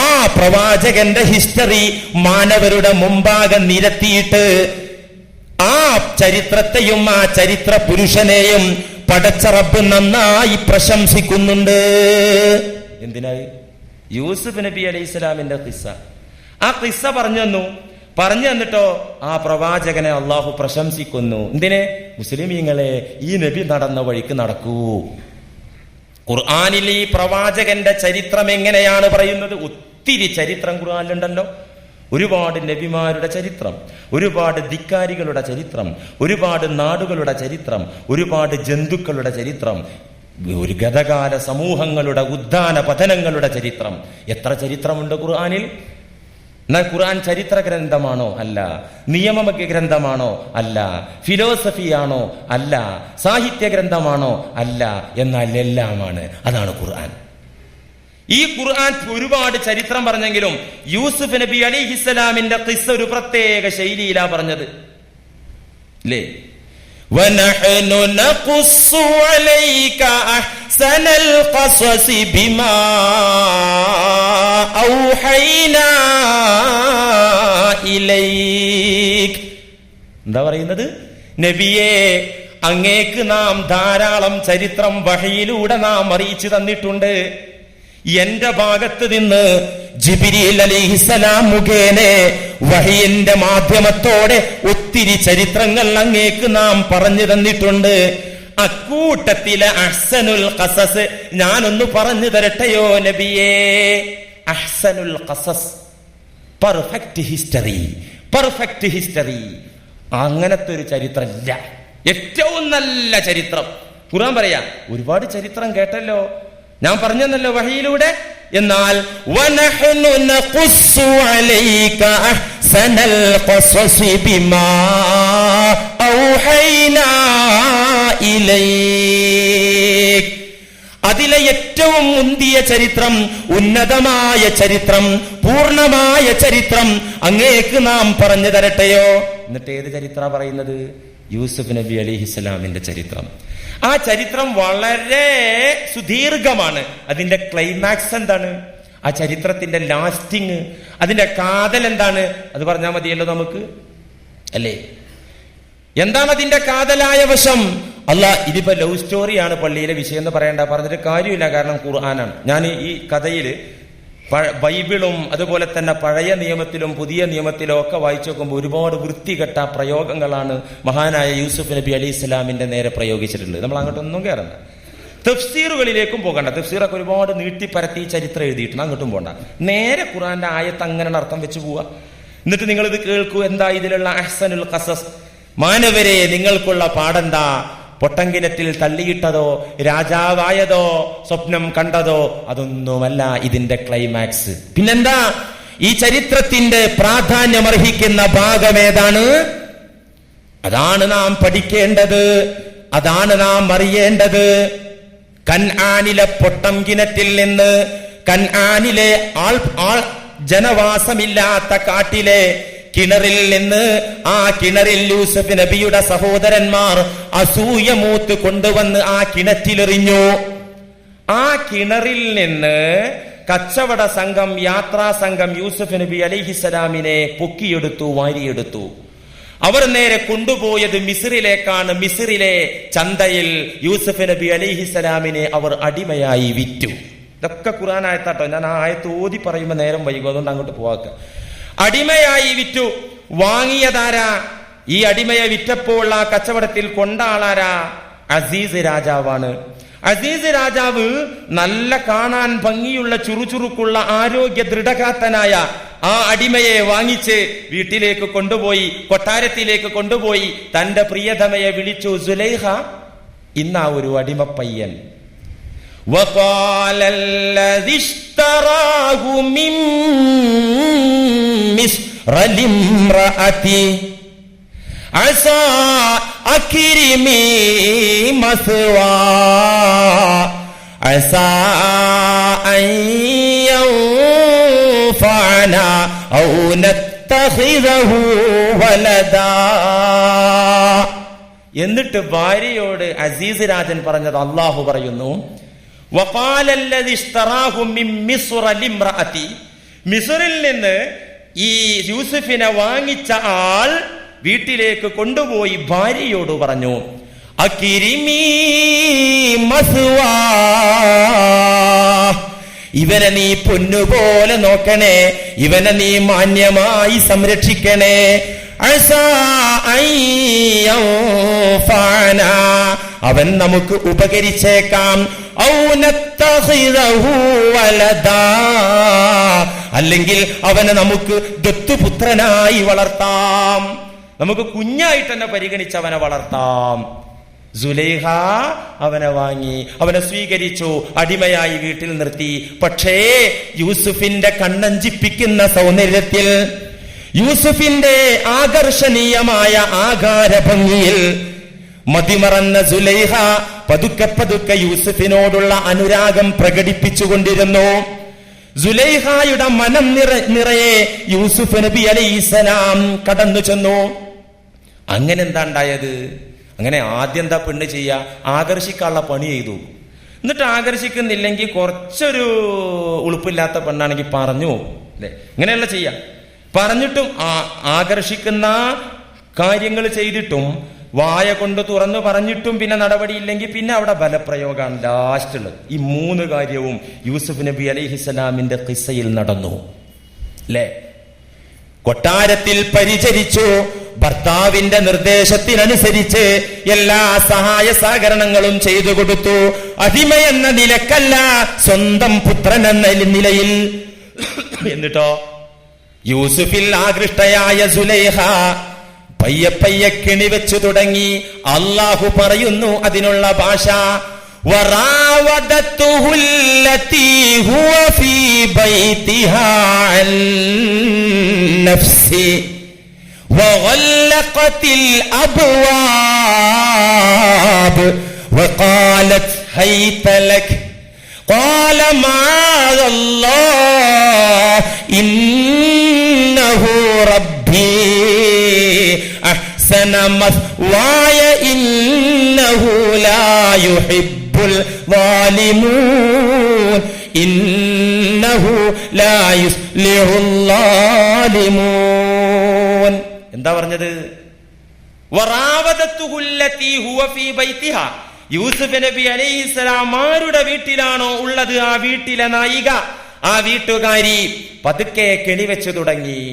ആ പ്രവാചകന്റെ ഹിസ്റ്ററി മാനവരുടെ മുമ്പാകെ നിരത്തിയിട്ട് ആ ചരിത്രത്തെയും ആ ചരിത്ര പുരുഷനെയും പടച്ച റബ്ബ് നന്നായി പ്രശംസിക്കുന്നുണ്ട്. എന്തിനായി? യൂസുഫ് നബി അലൈഹി സ്വലാമിന്റെ ഖിസ്സ. ആ ഖിസ്സ പറഞ്ഞു തന്നിട്ടോ ആ പ്രവാചകനെ അള്ളാഹു പ്രശംസിക്കുന്നു. എന്തിനെ? മുസ്ലിമീങ്ങളെ, ഈ നബി നടന്ന വഴിക്ക് നടക്കൂ. ഖുർആനിൽ ഈ പ്രവാചകന്റെ ചരിത്രം എങ്ങനെയാണ് പറയുന്നത്? ഒത്തിരി ചരിത്രം ഖുർആനിലുണ്ടല്ലോ. ഒരുപാട് നബിമാരുടെ ചരിത്രം, ഒരുപാട് ധിക്കാരികളുടെ ചരിത്രം, ഒരുപാട് നാടുകളുടെ ചരിത്രം, ഒരുപാട് ജന്തുക്കളുടെ ചരിത്രം, ഒരു ഗതകാല സമൂഹങ്ങളുടെ ഉദ്ധാന പതനങ്ങളുടെ ചരിത്രം. എത്ര ചരിത്രമുണ്ട് ഖുർആനിൽ? എന്നാൽ ഖുർആൻ ചരിത്ര ഗ്രന്ഥമാണോ? അല്ല. നിയമ ഗ്രന്ഥമാണോ? അല്ല. ഫിലോസഫിയാണോ? അല്ല. സാഹിത്യ ഗ്രന്ഥമാണോ? അല്ല. എന്നാൽ എല്ലാമാണ്. അതാണ് ഖുർആൻ. ഈ ഖുർആൻ ഒരുപാട് ചരിത്രം പറഞ്ഞെങ്കിലും യൂസുഫ് നബി അലൈഹിസ്സലാമിന്റെ ഖിസ്സ ഒരു പ്രത്യേക ശൈലിയിലാ പറഞ്ഞത്. അല്ലേ? وَنَحْنُ نَقُصُّ عَلَيْكَ أَحْسَنَ الْقَصَصِ بِمَا أَوْحَيْنَا إِلَيْكَ. എന്താ പറയുന്നത്? നബിയെ, അങ്ങേക്ക് നാം ധാരാളം ചരിത്രം വഹയിലൂടെ നാം അറിയിച്ചു തന്നിട്ടുണ്ട്. എന്റെ ഭാഗത്ത് നിന്ന് ജിബ്രീൽ അലൈഹിസ്സലാം മുഖേന വഹയിന്റെ മാധ്യമത്തോടെ ഒത്തിരി ചരിത്രങ്ങൾ അങ്ങേക്ക് നാം പറഞ്ഞു തന്നിട്ടുണ്ട്. അക്കൂട്ടത്തിലെ അഹ്സനുൽ ഖസസ് ഞാനൊന്ന് പറഞ്ഞു തരട്ടെയോ നബിയേ? അഹ്സനുൽ ഖസസ്, പെർഫെക്റ്റ് ഹിസ്റ്ററി. അങ്ങനത്തെ ഒരു ചരിത്രം ഇല്ല. ഏറ്റവും നല്ല ചരിത്രം ഖുർആൻ പറയാ. ഒരുപാട് ചരിത്രം കേട്ടല്ലോ, ഞാൻ പറഞ്ഞല്ലോ വഹയിലൂടെ. എന്നാൽ വനഹ്നു നഖുസ്സു അലൈക അഹ്സനൽ ഖസസി ബിമാ ഔഹൈനാ ഇലൈക. അതിലെ ഏറ്റവും മുന്തിയ ചരിത്രം, ഉന്നതമായ ചരിത്രം, പൂർണ്ണമായ ചരിത്രം അങ്ങേക്ക് നാം പറഞ്ഞു തരട്ടെയോ? എന്നിട്ട് ഏത് ചരിത്ര പറയുന്നത്? യൂസുഫ് നബി അലൈഹിസ്സലാമിന്റെ ചരിത്രം. ആ ചരിത്രം വളരെ സുദീർഘമാണ്. അതിന്റെ ക്ലൈമാക്സ് എന്താണ്? ആ ചരിത്രത്തിന്റെ ലാസ്റ്റിങ്, അതിന്റെ കാതൽ എന്താണ്? അത് പറഞ്ഞാൽ മതിയല്ലോ നമുക്ക്, അല്ലേ? എന്താണ് അതിന്റെ കാതലായ വശം? ഇതിപ്പോ ലവ് സ്റ്റോറിയാണ് പള്ളിയിലെ വിഷയം എന്ന് പറയണ്ട, പറഞ്ഞിട്ട് കാര്യമില്ല. കാരണം ഖുർആനാണ്. ഞാൻ ഈ കഥയില് ബൈബിളും അതുപോലെ തന്നെ പഴയ നിയമത്തിലും പുതിയ നിയമത്തിലും ഒക്കെ വായിച്ചു നോക്കുമ്പോൾ ഒരുപാട് വൃത്തികെട്ട പ്രയോഗങ്ങളാണ് മഹാനായ യൂസുഫ് നബി അലൈഹി സ്വലാമിന്റെ നേരെ പ്രയോഗിച്ചിട്ടുള്ളത്. നമ്മൾ അങ്ങോട്ടൊന്നും കയറണ്ട, തഫ്സീറുകളിലേക്കും പോകണ്ട. തഫ്സീറൊക്കെ ഒരുപാട് നീട്ടിപ്പരത്തി ചരിത്രം എഴുതിയിട്ടുണ്ട്, അങ്ങോട്ടും പോകണ്ട. നേരെ ഖുർആന്റെ ആയത്ത് അങ്ങനെ അർത്ഥം വെച്ച് പോവുക. എന്നിട്ട് നിങ്ങൾ ഇത് കേൾക്കൂ. എന്താ ഇതിലുള്ള അഹ്സനുൽ ഖസസ്? മാനവരെ, നിങ്ങൾക്കുള്ള പാടെന്താ? പൊട്ടങ്കിനത്തിൽ തള്ളിയിട്ടതോ രാജാവായതോ സ്വപ്നം കണ്ടതോ അതൊന്നുമല്ല ഇതിന്റെ ക്ലൈമാക്സ്. പിന്നെന്താ? ഈ ചരിത്രത്തിന്റെ പ്രാധാന്യമർഹിക്കുന്ന ഭാഗം ഏതാണ്? അതാണ് നാം പഠിക്കേണ്ടത്, അതാണ് നാം അറിയേണ്ടത്. കൻആനിലെ പൊട്ടംകിണറ്റിൽ നിന്ന്, കൻആനിലെ ജനവാസമില്ലാത്ത കാട്ടിലെ കിണറിൽ നിന്ന്, ആ കിണറിൽ യൂസുഫ് നബിയുടെ സഹോദരന്മാർ അസൂയ മൂത്ത് കൊണ്ടുവന്ന് ആ കിണറ്റിലെറിഞ്ഞു. ആ കിണറിൽ നിന്ന് കച്ചവട സംഘം, യാത്രാ സംഘം യൂസുഫ് നബി അലൈഹിസ്സലാമിനെ പൊക്കിയെടുത്തു, വാരിയെടുത്തു. അവർ നേരെ കൊണ്ടുപോയത് മിസ്രിലേക്കാണ്. മിസ്രിലെ ചന്തയിൽ യൂസുഫ് നബി അലൈഹിസ്സലാമിനെ അവർ അടിമയായി വിറ്റു. ഇതൊക്കെ ഖുർആൻ ആയത്താട്ടോ. ഞാൻ ആ ആയത്ത് ഓതി പറയുമ്പോൾ നേരം വൈകും, അതുകൊണ്ട് അങ്ങോട്ട് പോവാക്ക. അടിമയായി വിറ്റു. വാങ്ങിയതാരാ? ഈ അടിമയെ വിറ്റപ്പോൾ ആ കച്ചവടത്തിൽ കൊണ്ട ആളാരാ? അസീസ് രാജാവാണ്. അസീസ് രാജാവ് നല്ല കാണാൻ ഭംഗിയുള്ള ചുറുചുറുക്കുള്ള ആരോഗ്യ ദൃഢഗാത്തനായ ആ അടിമയെ വാങ്ങിച്ച് വീട്ടിലേക്ക് കൊണ്ടുപോയി, കൊട്ടാരത്തിലേക്ക് കൊണ്ടുപോയി തന്റെ പ്രിയതമയെ വിളിച്ചു. സുലൈഖ, ഇന്നാ ഒരു അടിമപ്പയ്യൻ وقال الذي اشتراه من مصر لامرأته عسى أكرمي مثواه عسى أن ينفعنا أو نتخذه ولدا. എന്നിട്ട് ഭാര്യയോട് അസീസ് രാജൻ പറഞ്ഞത് അള്ളാഹു പറയുന്നു, വഖാലല്ലദി ഇശ്തറാഹു മിൻ മിസ്റ ലിംറഅതി, മിസ്റിൽ നിന്ന് ഈ യൂസുഫിനെ വാങ്ങിച്ച ആൾ വീട്ടിലേക്ക് കൊണ്ടുപോയി ഭാര്യയോട് പറഞ്ഞു, അകിരിമി മസ്വാ, ഇവനെ നീ പൊന്നുപോലെ നോക്കണേ, ഇവനെ നീ മാന്യമായി സംരക്ഷിക്കണേ. അസാ അൻ യൻഫഅന, അവൻ നമുക്ക് ഉപകരിച്ചേക്കാം. ഔ നത്തഖിദഹു വലദാ, അല്ലെങ്കിൽ അവനെ നമുക്ക് ദത്തുപുത്രനായി വളർത്താം, നമുക്ക് കുഞ്ഞായിട്ട് തന്നെ പരിഗണിച്ച് അവനെ വളർത്താം. സുലൈഹ അവനെ വാങ്ങി, അവനെ സ്വീകരിച്ചു, അടിമയായി വീട്ടിൽ നിർത്തി. പക്ഷേ യൂസുഫിന്റെ കണ്ണഞ്ചിപ്പിക്കുന്ന സൗന്ദര്യത്തിൽ, യൂസുഫിന്റെ ആകർഷണീയമായ ആകാരഭംഗിയിൽ മതിമറന്ന സുലൈഹ പതുക്കെ പതുക്കെ യൂസുഫിനോടുള്ള അനുരാഗം പ്രകടിപ്പിച്ചുകൊണ്ടിരുന്നു. സുലൈഹായുടെ മനം നിറയെ യൂസുഫ് നബി അലൈഹിസ്സലാം കടന്നു ചെന്നു. അങ്ങനെ എന്താ ഉണ്ടായത്? അങ്ങനെ ആദ്യം എന്താ പെണ്ണ് ചെയ്യുക? ആകർഷിക്കാനുള്ള പണി ചെയ്തു. എന്നിട്ട് ആകർഷിക്കുന്നില്ലെങ്കിൽ കുറച്ചൊരു ഉളുപ്പില്ലാത്ത പെണ്ണാണെങ്കിൽ പറഞ്ഞു, അല്ലെ? ഇങ്ങനെയല്ല ചെയ്യാം. പറഞ്ഞിട്ടും ആകർഷിക്കുന്ന കാര്യങ്ങൾ ചെയ്തിട്ടും വായ കൊണ്ട് തുറന്നു പറഞ്ഞിട്ടും പിന്നെ നടപടിയില്ലെങ്കിൽ പിന്നെ അവിടെ ബലപ്രയോഗമാണ് ലാസ്റ്റുള്ളത്. ഈ മൂന്ന് കാര്യവും യൂസുഫ് നബി അലൈഹിസ്സലാമിന്റെ ഖിസ്സയിൽ നടന്നു, അല്ലേ? കൊട്ടാരത്തിൽ പരിചരിച്ചു, ഭർത്താവിന്റെ നിർദ്ദേശത്തിനനുസരിച്ച് എല്ലാ സഹായ സഹകരണങ്ങളും ചെയ്തു കൊടുത്തു. അടിമയെന്ന നിലക്കല്ല, സ്വന്തം പുത്രൻ എന്ന നിലയിൽ. എന്നിട്ടോ യൂസുഫിൽ ആകൃഷ്ടയായ സുലൈഹ പയ്യെ പയ്യെ കിണിവെച്ചു തുടങ്ങി. അല്ലാഹു പറയുന്നു അതിനുള്ള ഭാഷ, വറാവദത്തുഹു അല്ലതി ഹുവ ഫീ ബൈതിഹാ അൻ നഫ്സി വഗല്ലഖത്തിൽ അബ്വാബ് വഖാലത് ഹൈത ലക് ഖാല മഅദല്ലാഹ് ഇന്നഹു റബ്ബി അഹ്സന മസ്വായ ഇന്നഹു ലാ യുഹിബ്ബുൽ ളാലിമൂൻ ഇന്നഹു ലാ യുസ്ലിഹുൽ ളാലിമൂൻ. എന്താ പറഞ്ഞത്? വറാവദത്തുഹു അല്ലതി ഹുവ ഫീ ബൈതിഹാ, യൂസുഫ് നബി അലൈഹിസ്സലാം ആരുടെ വീട്ടിലാണോ ഉള്ളത് ആ വീട്ടിലെ നായിക, ആ വീട്ടുകാരി പതുക്കെ കെണിവെച്ചു തുടങ്ങി.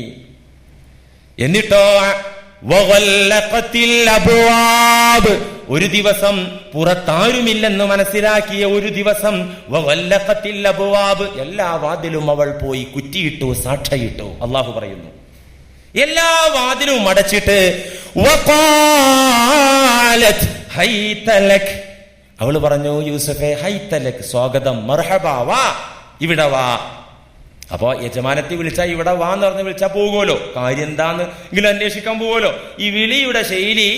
എന്നിട്ടോ വഗല്ലഖത്തിൽ അബ്വാബ്, ഒരു ദിവസം പുറത്താരുമില്ലെന്ന് മനസ്സിലാക്കിയ ഒരു ദിവസം വഗല്ലഖത്തിൽ അബ്വാബ്, എല്ലാ വാതിലും അവൾ പോയി കുറ്റിയിട്ടു, സാക്ഷയിട്ടു. അല്ലാഹു പറയുന്നു എല്ലാ വാതിലും അടച്ചിട്ട് വഖാലത് ഹൈത ലക്, അവള് പറഞ്ഞു, യൂസുഫേ ഹൈത ലക്, സ്വാഗതം, മർഹബാ, വാ ഇവിടെ വാ. അപ്പോ യജമാനത്തെ വിളിച്ചാൽ ഇവിടെ വാ എന്ന് പറഞ്ഞ് വിളിച്ചാൽ പോകുമല്ലോ, കാര്യം എന്താന്ന് ഇങ്ങനെ അന്വേഷിക്കാൻ പോകുമല്ലോ. ഈ വിളിയുടെ ശൈലി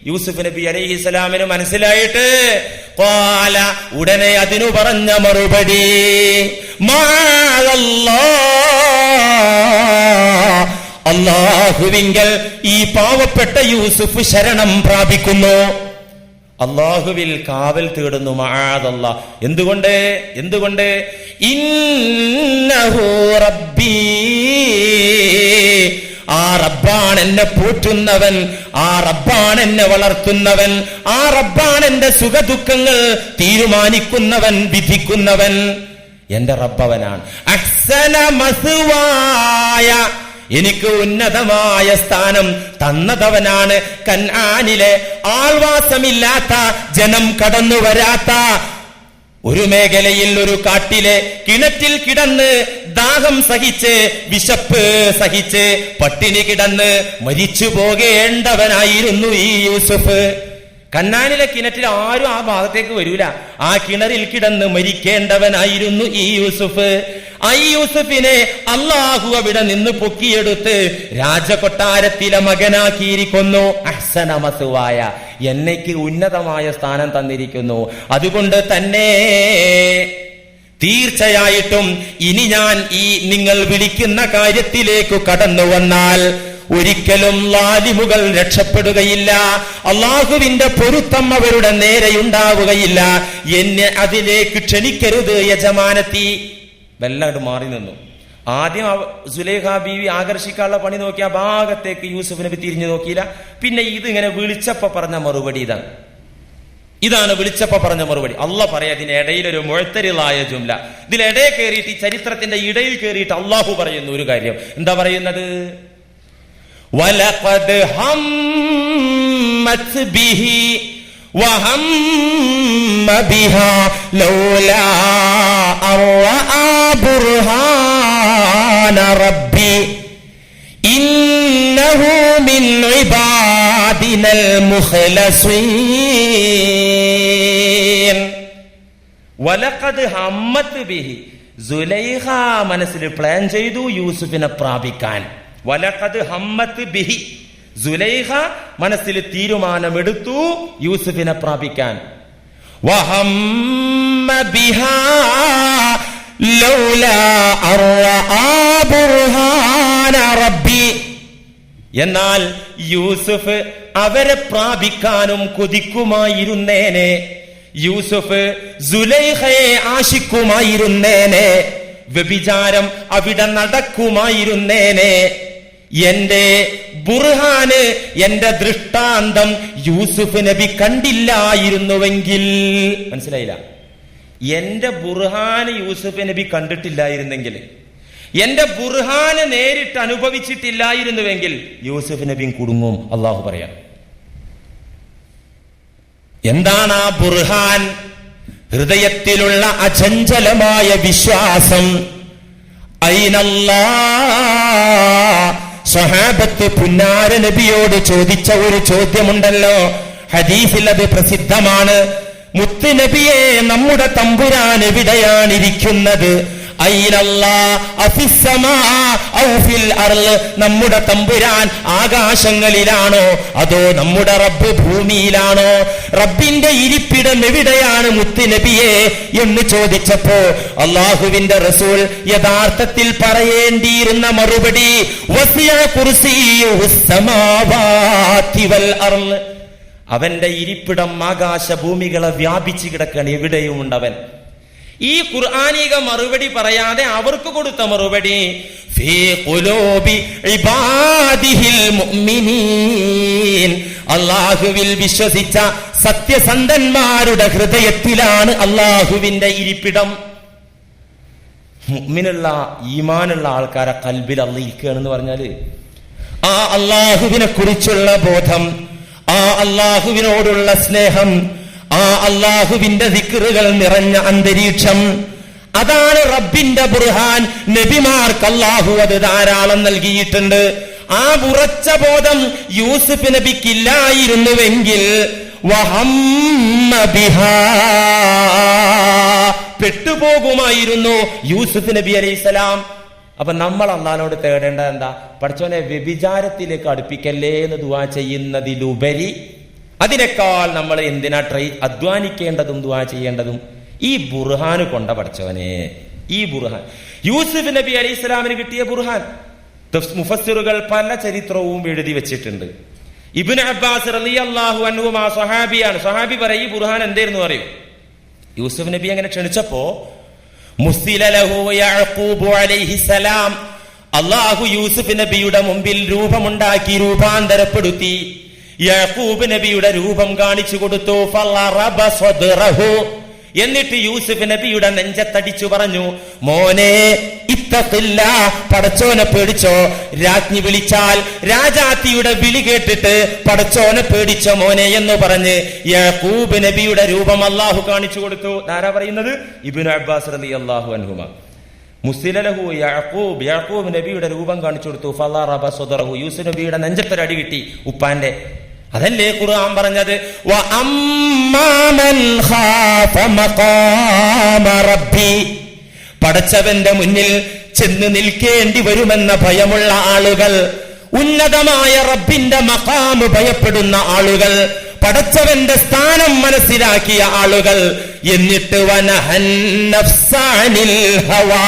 യൂസുഫ് നബി അലൈഹിസ്സലാമിന് മനസ്സിലായിട്ട് ഖാല, ഉടനെ അതിനു പറഞ്ഞ മറുപടി, മഅദല്ലാഹ്, അല്ലാഹുവിങ്കൽ ഈ പാവപ്പെട്ട യൂസുഫ് ശരണം പ്രാപിക്കുന്നു, അല്ലാഹുവിൽ കാവൽ തേടുന്നു. മഅദല്ലാഹ്, എന്തുകൊണ്ട്? ഇന്നഹു റബ്ബി, ആ റബ്ബാണ് എന്നെ പോറ്റുന്നവൻ, ആ റബ്ബാണ് എന്നെ വളർത്തുന്നവൻ, ആ റബ്ബാണ് എന്റെ സുഖദുഃഖങ്ങൾ തീരുമാനിക്കുന്നവൻ, വിധിക്കുന്നവൻ. എന്റെ റബ്ബവനാണ്. അഹ്സന മസ്വായ, എനിക്ക് ഉന്നതമായ സ്ഥാനം തന്നതവനാണ്. കൻആനിലെ ആൾവാസമില്ലാത്ത, ജനം കടന്നു വരാത്ത ഒരു മേഖലയിൽ, ഒരു കാട്ടിലെ കിണറ്റിൽ കിടന്ന് ദാഹം സഹിച്ച്, വിശപ്പ് സഹിച്ച്, പട്ടിണി കിടന്ന് മരിച്ചു പോകേണ്ടവനായിരുന്നു ഈ യൂസുഫ്. കന്നാനിലെ കിണറ്റിൽ ആരും ആ ഭാഗത്തേക്ക് വരൂല. ആ കിണറിൽ കിടന്ന് മരിക്കേണ്ടവനായിരുന്നു ഈ യൂസുഫ്. ഈ യൂസുഫിനെ അള്ളാഹു അവിടെ നിന്ന് പൊക്കിയെടുത്ത് രാജകൊട്ടാരത്തിലെ മകനാക്കിയിരിക്കുന്നു. അഹ്സന മസ്വായ, എന്നേക്ക് ഉന്നതമായ സ്ഥാനം തന്നിരിക്കുന്നു. അതുകൊണ്ട് തന്നെ തീർച്ചയായിട്ടും ഇനി ഞാൻ ഈ നിങ്ങൾ വിളിക്കുന്ന കാര്യത്തിലേക്ക് കടന്നു വന്നാൽ ഒരിക്കലും ലാലിമുകൾ രക്ഷപ്പെടുകയില്ല. അള്ളാഹുവിന്റെ പൊരുത്തം അവരുടെ നേരെയുണ്ടാവുകയില്ല. എന്നെ അതിലേക്ക് ക്ഷണിക്കരുത് യജമാനത്തി. വല്ലാണ്ട് മാറി നിന്നു. ആദ്യം സുലൈഖ ബീവി ആകർഷിക്കാനുള്ള പണി നോക്കിയ ഭാഗത്തേക്ക് യൂസുഫ് നബി തിരിഞ്ഞു നോക്കിയില്ല. പിന്നെ ഇതിങ്ങനെ വിളിച്ചപ്പോ പറഞ്ഞ മറുപടി ഇതാണ് വിളിച്ചപ്പോ പറഞ്ഞ മറുപടി. അള്ളാഹ് പറയാ, ഇതിനിടയിലൊരു മുഴത്തരിളായ ജുംല. ഇതിലിടയിൽ കയറിയിട്ട്, ഈ ചരിത്രത്തിന്റെ ഇടയിൽ കയറിയിട്ട് അള്ളാഹു പറയുന്ന ഒരു കാര്യം. എന്താ പറയുന്നത്? വലഖദ് ഹമ്മത് ബിഹി വഹമ്മ ബിഹാ ലൗലാ അറാ ബുർഹാന റബ്ബി ഇന്നഹു മിൻ ഇബാദിനൽ മുഖ്ലസീൻ. വലഖദ് ഹമ്മത് ബിഹി, സുലൈഖ മനസ്സിൽ പ്ലാൻ ചെയ്തു യൂസുഫിനെ പ്രാപിക്കാൻ. വലഖദ് ഹമ്മത് ബിഹി, സുലൈഖ മനസ്സിൽ തീരുമാനമെടുത്തു യൂസുഫിനെ പ്രാപിക്കാൻ. വഹമ്മ ബിഹാ ലൗലാ അറാ ബുർഹാന റബ്ബി, എന്നാൽ യൂസുഫ് അവരെ പ്രാപിക്കാനും കൊതിക്കുമായിരുന്നേനെ. യൂസുഫ് സുലൈഖയെ ആശിക്കുമായിരുന്നേനെ. വ്യഭിചാരം അവിടെ നടക്കുമായിരുന്നേനെ. എന്റെ ബുർഹാന്, എന്റെ ദൃഷ്ടാന്തം യൂസുഫ് നബി കണ്ടില്ലായിരുന്നുവെങ്കിൽ, മനസ്സിലായില്ല? എന്റെ ബുർഹാന് യൂസുഫ് നബി കണ്ടിട്ടില്ലായിരുന്നെങ്കിൽ, എന്റെ ബുർഹാന് നേരിട്ട് അനുഭവിച്ചിട്ടില്ലായിരുന്നുവെങ്കിൽ യൂസുഫ് നബിയും കുടുങ്ങും. അള്ളാഹു പറയാം. എന്താണ് ആ ബുർഹാൻ? ഹൃദയത്തിലുള്ള അചഞ്ചലമായ വിശ്വാസം. ഐനല്ലാഹ്, സ്വഹാബത്ത് പുന്നാര നബിയോട് ചോദിച്ച ഒരു ചോദ്യമുണ്ടല്ലോ, ഹദീസിൽ അത് പ്രസിദ്ധമാണ്. മുത്ത് നബിയെ, നമ്മുടെ തമ്പുരാൻ എവിടെയാണിരിക്കുന്നത്? നമ്മുടെ തമ്പുരാൻ ആകാശങ്ങളിലാണോ അതോ നമ്മുടെ റബ്ബ് ഭൂമിയിലാണോ? റബ്ബിന്റെ ഇരിപ്പിടം എവിടെയാണ് മുത്ത് നബിയെ എന്ന് ചോദിച്ചപ്പോ അള്ളാഹുവിന്റെ റസൂൽ യഥാർത്ഥത്തിൽ പറയേണ്ടിയിരുന്ന മറുപടി വസിഅ കുർസിയ്യുഹുസ് സമാവാതി വൽ അർള്, അവന്റെ ഇരിപ്പിടം ആകാശ ഭൂമികളെ വ്യാപിച്ചു കിടക്കാൻ എവിടെയും ഉണ്ടവൻ. ഈ ഖുർആനിക മറുപടി പറയാതെ അവർക്ക് കൊടുത്ത മറുപടി ഫീ ഖുലൂബി ഇബാദിഹിൽ മുഅ്മിനീൻ, അല്ലാഹുവിൽ വിശ്വസിച്ച സത്യസന്ധന്മാരുടെ ഹൃദയത്തിലാണ് അല്ലാഹുവിന്റെ ഇരിപ്പിടം. മുഅ്മിനുള്ള ഈമാനുള്ള ആൾക്കാരെ ഖൽബിൽ അല്ലാഹ് ഇരിക്കുകയാണെന്ന് പറഞ്ഞാല് ആ അല്ലാഹുവിനെ കുറിച്ചുള്ള ബോധം, ആ അല്ലാഹുവിനോടുള്ള സ്നേഹം, ആ അല്ലാഹുവിന്റെ ദിക്റുകൾ നിറഞ്ഞ അന്തരീക്ഷം, അതാണ് റബ്ബിന്റെ ബുർഹാൻ. നബിമാർക്ക് അല്ലാഹു അത് ധാരാളം നൽകിയിട്ടുണ്ട്. ആ ഉറച്ച ബോധം യൂസുഫ് നബിക്കില്ലായിരുന്നുവെങ്കിൽ വഹമ്മ ബിഹാ, പെട്ടുപോകുമായിരുന്നു യൂസുഫ് നബി അലൈഹിസ്സലാം. അപ്പൊ നമ്മൾ അല്ലാഹുവിനോട് തേടേണ്ടത് എന്താ? പടച്ചോനെ, വ്യഭിചാരത്തിലേക്ക് അടുപ്പിക്കല്ലേ എന്ന് ദുആ ചെയ്യുന്നതിലുപരി അതിനേക്കാൾ നമ്മൾ എന്തിനാ അധ്വാനിക്കേണ്ടതും ദുആ ചെയ്യേണ്ടതും? ഈ ബുർഹാന് കൊണ്ട പടച്ചവനെ, ഈ ബുർഹാൻ യൂസുഫ് നബി അലൈഹി സ്വലാമിന് കിട്ടിയ ബുർഹാൻ മുഫസ്സിറുകൾ പല ചരിത്രവും എഴുതി വെച്ചിട്ടുണ്ട്. ഇബ്നു അബ്ബാസ് റളിയല്ലാഹു അൻഹുമാ സ്വഹാബിയാണ്. സ്വഹാബി പറയും, ഈ ബുർഹാൻ എന്തായിരുന്നു അറിയോ? യൂസുഫ് നബി അങ്ങനെ ക്ഷണിച്ചപ്പോ മുസ്തില ലഹു യഅഖൂബു അലൈഹിസ്സലാം, അല്ലാഹു യൂസുഫ് നബിയുടെ മുമ്പിൽ രൂപമുണ്ടാക്കി, രൂപാന്തരപ്പെടുത്തി. യാക്കൂബ് നബിയുടെ രൂപം കാണിച്ചു കൊടുത്തു. ഫളറബ സദ്റഹു, എന്നിട്ട് യൂസുഫ് നബിയുടെ നെഞ്ചത്തടിച്ചു പറഞ്ഞു, മോനെ ഇത്തഖില്ലാ, പടച്ചോനെ പേടിച്ചോ. രാജ്ഞി വിളിച്ചാൽ രാജാത്തിയുടെ വിളി കേട്ടിട്ട് പടച്ചോനെ പേടിച്ചോ മോനെ എന്ന് പറഞ്ഞ് യാക്കൂബ് നബിയുടെ രൂപം അല്ലാഹു കാണിച്ചു കൊടുത്തു. ആരാ പറയുന്നത്? ഇബ്നു അബ്ബാസ് റളിയല്ലാഹു അൻഹുമാ. മുസ്ലിലഹു യാക്കൂബ്, യാക്കൂബ് നബിയുടെ രൂപം കാണിച്ചു കൊടുത്തു. ഫളറബ സദ്റഹു, യൂസുഫ് നബിയുടെ നെഞ്ചത്തൊരടി കിട്ടി ഉപ്പാന്റെ. അതല്ലേ ഖുർആൻ പറഞ്ഞത്, വ അമ്മാ മൻ ഖാഫ മഖാമ റബ്ബി, പടച്ചവന്റെ മുന്നിൽ ചെന്ന് നിൽക്കേണ്ടി വരുമെന്ന ഭയമുള്ള ആളുകൾ, ഉന്നതമായ റബ്ബിന്റെ മഖാമ് ഭയപ്പെടുന്ന ആളുകൾ, പടച്ചവന്റെ സ്ഥാനം മനസ്സിലാക്കിയ ആളുകൾ, എന്നിട്ട് വനഹൻ നഫ്സ അനിൽ ഹവാ,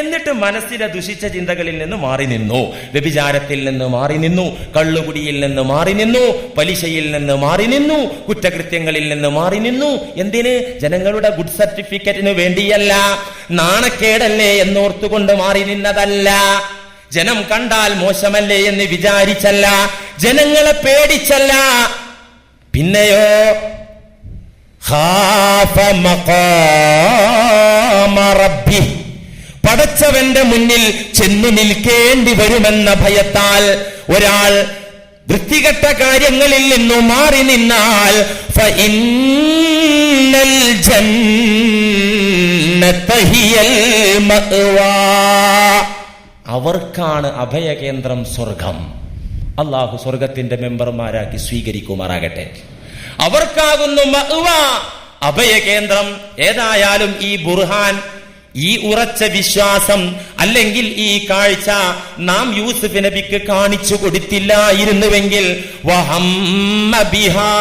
എന്നിട്ട് മനസ്സിലെ ദുഷിച്ച ചിന്തകളിൽ നിന്ന് മാറി നിന്നു, വ്യഭിചാരത്തിൽ നിന്ന് മാറി നിന്നു, കള്ളുകുടിയിൽ നിന്ന് മാറി നിന്നു, പലിശയിൽ നിന്ന് മാറി നിന്നു, കുറ്റകൃത്യങ്ങളിൽ നിന്ന് മാറി നിന്നു. എന്തിന്? ജനങ്ങളുടെ ഗുഡ് സർട്ടിഫിക്കറ്റിന് വേണ്ടിയല്ല, നാണക്കേടല്ലേ എന്നോർത്തുകൊണ്ട് മാറി നിന്നതല്ല, ജനം കണ്ടാൽ മോശമല്ലേ എന്ന് വിചാരിച്ചല്ല, ജനങ്ങളെ പേടിച്ചല്ല. പിന്നെയോ ഖാഫ മഖാമ റബ്ബി, പടച്ചവന്റെ മുന്നിൽ ചെന്നു നിൽക്കേണ്ടി വരുമെന്ന ഭയത്താൽ ഒരാൾ വൃത്തികെട്ട കാര്യങ്ങളിൽ നിന്നു മാറി നിന്നാൽ ഫഇന്നൽ ജന്നത ഹിയൽ മഅവാ, അവർക്കാണ് അഭയകേന്ദ്രം സ്വർഗം. അല്ലാഹു സ്വർഗത്തിന്റെ മെമ്പർമാരാക്കി സ്വീകരിക്കുമാറാകട്ടെ. അവർക്കാകുന്നു മഅവ, അഭയകേന്ദ്രം. ഏതായാലും ഈ ബുർഹാൻ, ഈ ഉറച്ച വിശ്വാസം അല്ലെങ്കിൽ ഈ കാഴ്ച നാം യൂസുഫ് നബിക്ക് കാണിച്ചു കൊടുത്തില്ലായിരുന്നുവെങ്കിൽ വഹമ്മ ബിഹാ,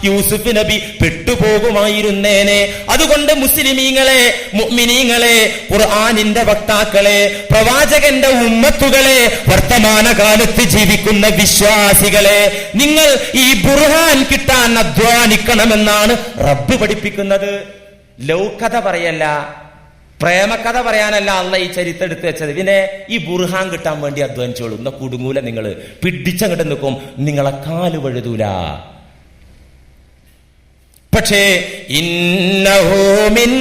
യൂസുഫ് നബി പെട്ടുപോകുമായിരുന്നേനെ. അതുകൊണ്ട് മുസ്ലിമീങ്ങളെ, മുഅ്മിനീങ്ങളെ, ഖുർആനിന്റെ വക്താക്കളെ, പ്രവാചകന്റെ ഉമ്മത്തുകളെ, വർത്തമാനകാലത്ത് ജീവിക്കുന്ന വിശ്വാസികളെ, നിങ്ങൾ ഈ ബുർഹാൻ കിട്ടാൻ അധ്വാനിക്കണമെന്നാണ് റബ്ബ് പഠിപ്പിക്കുന്നത്. ലൗകഥ പറയല്ല, പ്രേമകഥ പറയാനല്ല അല്ല ഈ ചരിത്രം എടുത്ത് വെച്ചത്. പിന്നെ ഈ ബുർഹാൻ കിട്ടാൻ വേണ്ടി അധ്വാനിച്ചോളൂ. എന്നാ കുടുങ്ങൂല, നിങ്ങൾ പിടിച്ചങ്ങോട്ട് നിൽക്കും, നിങ്ങളെ കാല് വഴുതൂല. പക്ഷേ ഇന്നഹു മിൻ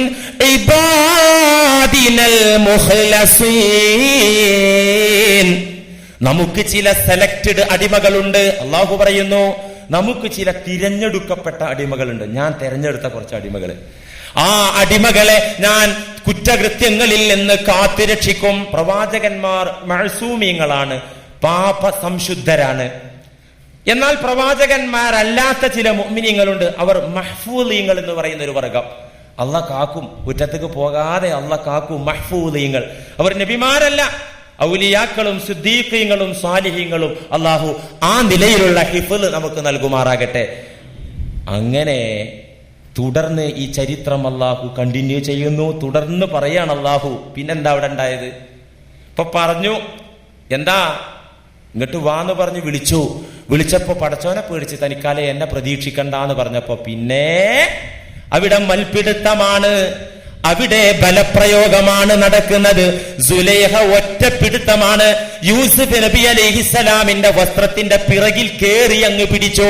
ഇബാദിനൽ മുഖ്ലസീൻ, നമുക്ക് ചില സെലക്റ്റഡ് അടിമകളുണ്ട്. അള്ളാഹു പറയുന്നു, നമുക്ക് ചില തിരഞ്ഞെടുക്കപ്പെട്ട അടിമകളുണ്ട്. ഞാൻ തെരഞ്ഞെടുത്ത കുറച്ച് അടിമകൾ, ആ അടിമകളെ ഞാൻ കുറ്റകൃത്യങ്ങളിൽ നിന്ന് കാത്തുരക്ഷിക്കും. പ്രവാചകന്മാർ മഅ്സൂമീങ്ങളാണ്, പാപ സംശുദ്ധരാണ്. എന്നാൽ പ്രവാചകന്മാരല്ലാത്ത ചില മുഅ്മിനീങ്ങളുണ്ട്, അവർ മഹ്ഫൂദീങ്ങൾ എന്ന് പറയുന്ന ഒരു വർഗം. അള്ളാഹ് കാക്കും, കുറ്റത്തേക്ക് പോകാതെ അള്ളാഹ് കാക്കും. മഹ്ഫൂദീങ്ങൾ, അവർ നബിമാരല്ല, ഔലിയാക്കളും സിദ്ദീഖീങ്ങളും സാലിഹീങ്ങളും. അള്ളാഹു ആ നിലയിലുള്ള ഹിഫ്ള് നമുക്ക് നൽകുമാറാകട്ടെ. അങ്ങനെ തുടർന്ന് ഈ ചരിത്രം അള്ളാഹു കണ്ടിന്യൂ ചെയ്യുന്നു. തുടർന്ന് പറയാണ് അള്ളാഹു, പിന്നെന്താ അവിടെ ഉണ്ടായത്? ഇപ്പൊ പറഞ്ഞു, എന്താ ഇങ്ങോട്ട് വാന്ന് പറഞ്ഞ് വിളിച്ചു. വിളിച്ചപ്പോ പടച്ചോനെ പേടിച്ച് തനിക്കാലെ എന്നെ പ്രതീക്ഷിക്കണ്ടെന്ന് പറഞ്ഞപ്പോ പിന്നെ അവിടെ മൽപിടുത്തമാണ്, അവിടെ ബലപ്രയോഗമാണ് നടക്കുന്നത്. സുലൈഹ ഒറ്റപ്പിടുത്തമാണ്. യൂസുഫ് നബി അലൈഹിസ്സലാമിന്റെ വസ്ത്രത്തിന്റെ പിറകിൽ കേറി അങ്ങ് പിടിച്ചു.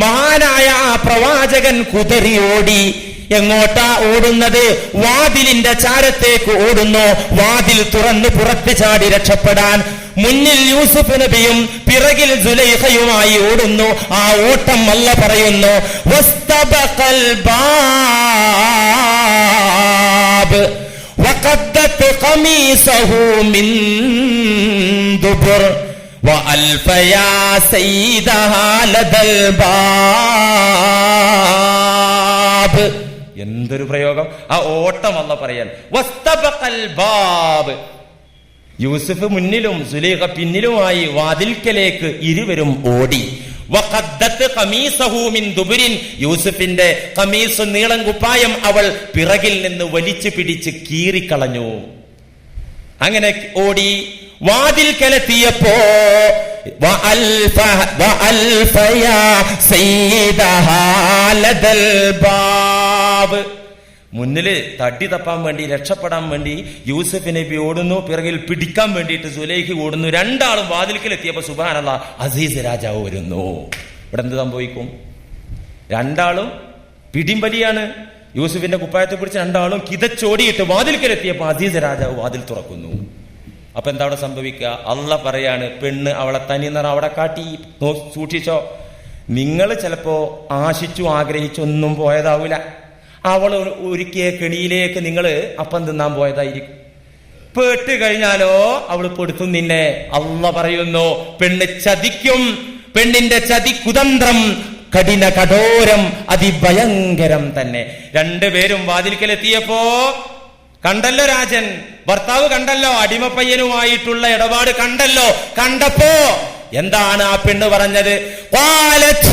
മഹാനായ ആ പ്രവാചകൻ കുതറി ഓടി. എങ്ങോട്ടാ ഓടുന്നത്? വാതിലിന്റെ ചാരത്തേക്ക് ഓടുന്നു. വാതിൽ തുറന്ന് പുറത്ത് ചാടി രക്ഷപ്പെടാൻ. മുന്നിൽ യൂസുഫ് നബിയും പിറകിൽ സുലൈഖയുമായി ഓടുന്നു. ആ ഓട്ടം അല്ല പറയുന്നു, വസ്തബഖൽ ബാബ് വഖദ്ദത് ഖമീസഹു മിൻ ദുബുർ വഅൽഫ യാ സയ്യിദഹാ ലദൽ ബാബ്. എന്തൊരു പ്രയോഗം! ആ ഓട്ടം അല്ല പറയാൻ. വസ്തബഖൽ ബാബ്, യൂസുഫ് മുന്നിലും സുലൈഖ പിന്നിലുമായി വാതിൽക്കലേക്ക് ഇരുവരും ഓടി. വഖദ്ദത് ഖമീസഹു മിൻ ദുബുരിൻ, യൂസുഫിന്റെ ഖമീസ് നീളം കുപ്പായം അവൾ പിറകിൽ നിന്ന് വലിച്ചു പിടിച്ച് കീറിക്കളഞ്ഞു. അങ്ങനെ ഓടി വാതിൽക്കലെത്തിയപ്പോ വഅൽഫ യാ സയ്യിദഹാ ലദൽ ബാബ്, മുന്നില് തട്ടി തപ്പാൻ വേണ്ടി, രക്ഷപ്പെടാൻ വേണ്ടി യൂസുഫ് നബി ഓടുന്നു, പിറകിൽ പിടിക്കാൻ വേണ്ടിയിട്ട് സുലൈഖ ഓടുന്നു. രണ്ടാളും വാതിൽക്കലെത്തിയപ്പോ സുബ്ഹാനല്ലാഹ് അസീസ് രാജാവ് വരുന്നു. ഇവിടെ എന്ത് സംഭവിക്കും? രണ്ടാളും പിടിമ്പലിയാണ്. യൂസുഫിന്റെ കുപ്പായത്തെ പിടിച്ച് രണ്ടാളും കിതച്ചോടിയിട്ട് വാതിൽക്കലെത്തിയപ്പോ അസീസ് രാജാവ് വാതിൽ തുറക്കുന്നു. അപ്പൊ എന്താ അവിടെ സംഭവിക്കുക? അള്ളാഹ് പറയാണ്, പെണ്ണ് അവളെ തനിനിറം അവിടെ കാട്ടി, സൂക്ഷിച്ചോ. നിങ്ങൾ ചിലപ്പോ ആശിച്ചു ആഗ്രഹിച്ചു ഒന്നും പോയതാവൂല. അവൾ ഒരുക്കിയ കെണിയിലേക്ക് നിങ്ങൾ അപ്പം തിന്നാൻ പോയതായിരിക്കും. പേട്ട് കഴിഞ്ഞാലോ അവൾ പെടുത്തും നിന്നെ. അള്ളാഹ് പറയുന്നു, പെണ്ണ് ചതിക്കും, പെണ്ണിന്റെ ചതി കുതന്ത്രം കഠിന കഠോരം അതിഭയങ്കരം തന്നെ. രണ്ടുപേരും വാതിൽക്കലെത്തിയപ്പോ കണ്ടല്ലോ രാജൻ, ഭർത്താവ് കണ്ടല്ലോ, അടിമപ്പയ്യനുമായിട്ടുള്ള ഇടപാട് കണ്ടല്ലോ. കണ്ടപ്പോ എന്താണ് ആ പെണ്ണ് പറഞ്ഞത്? ഖാലത്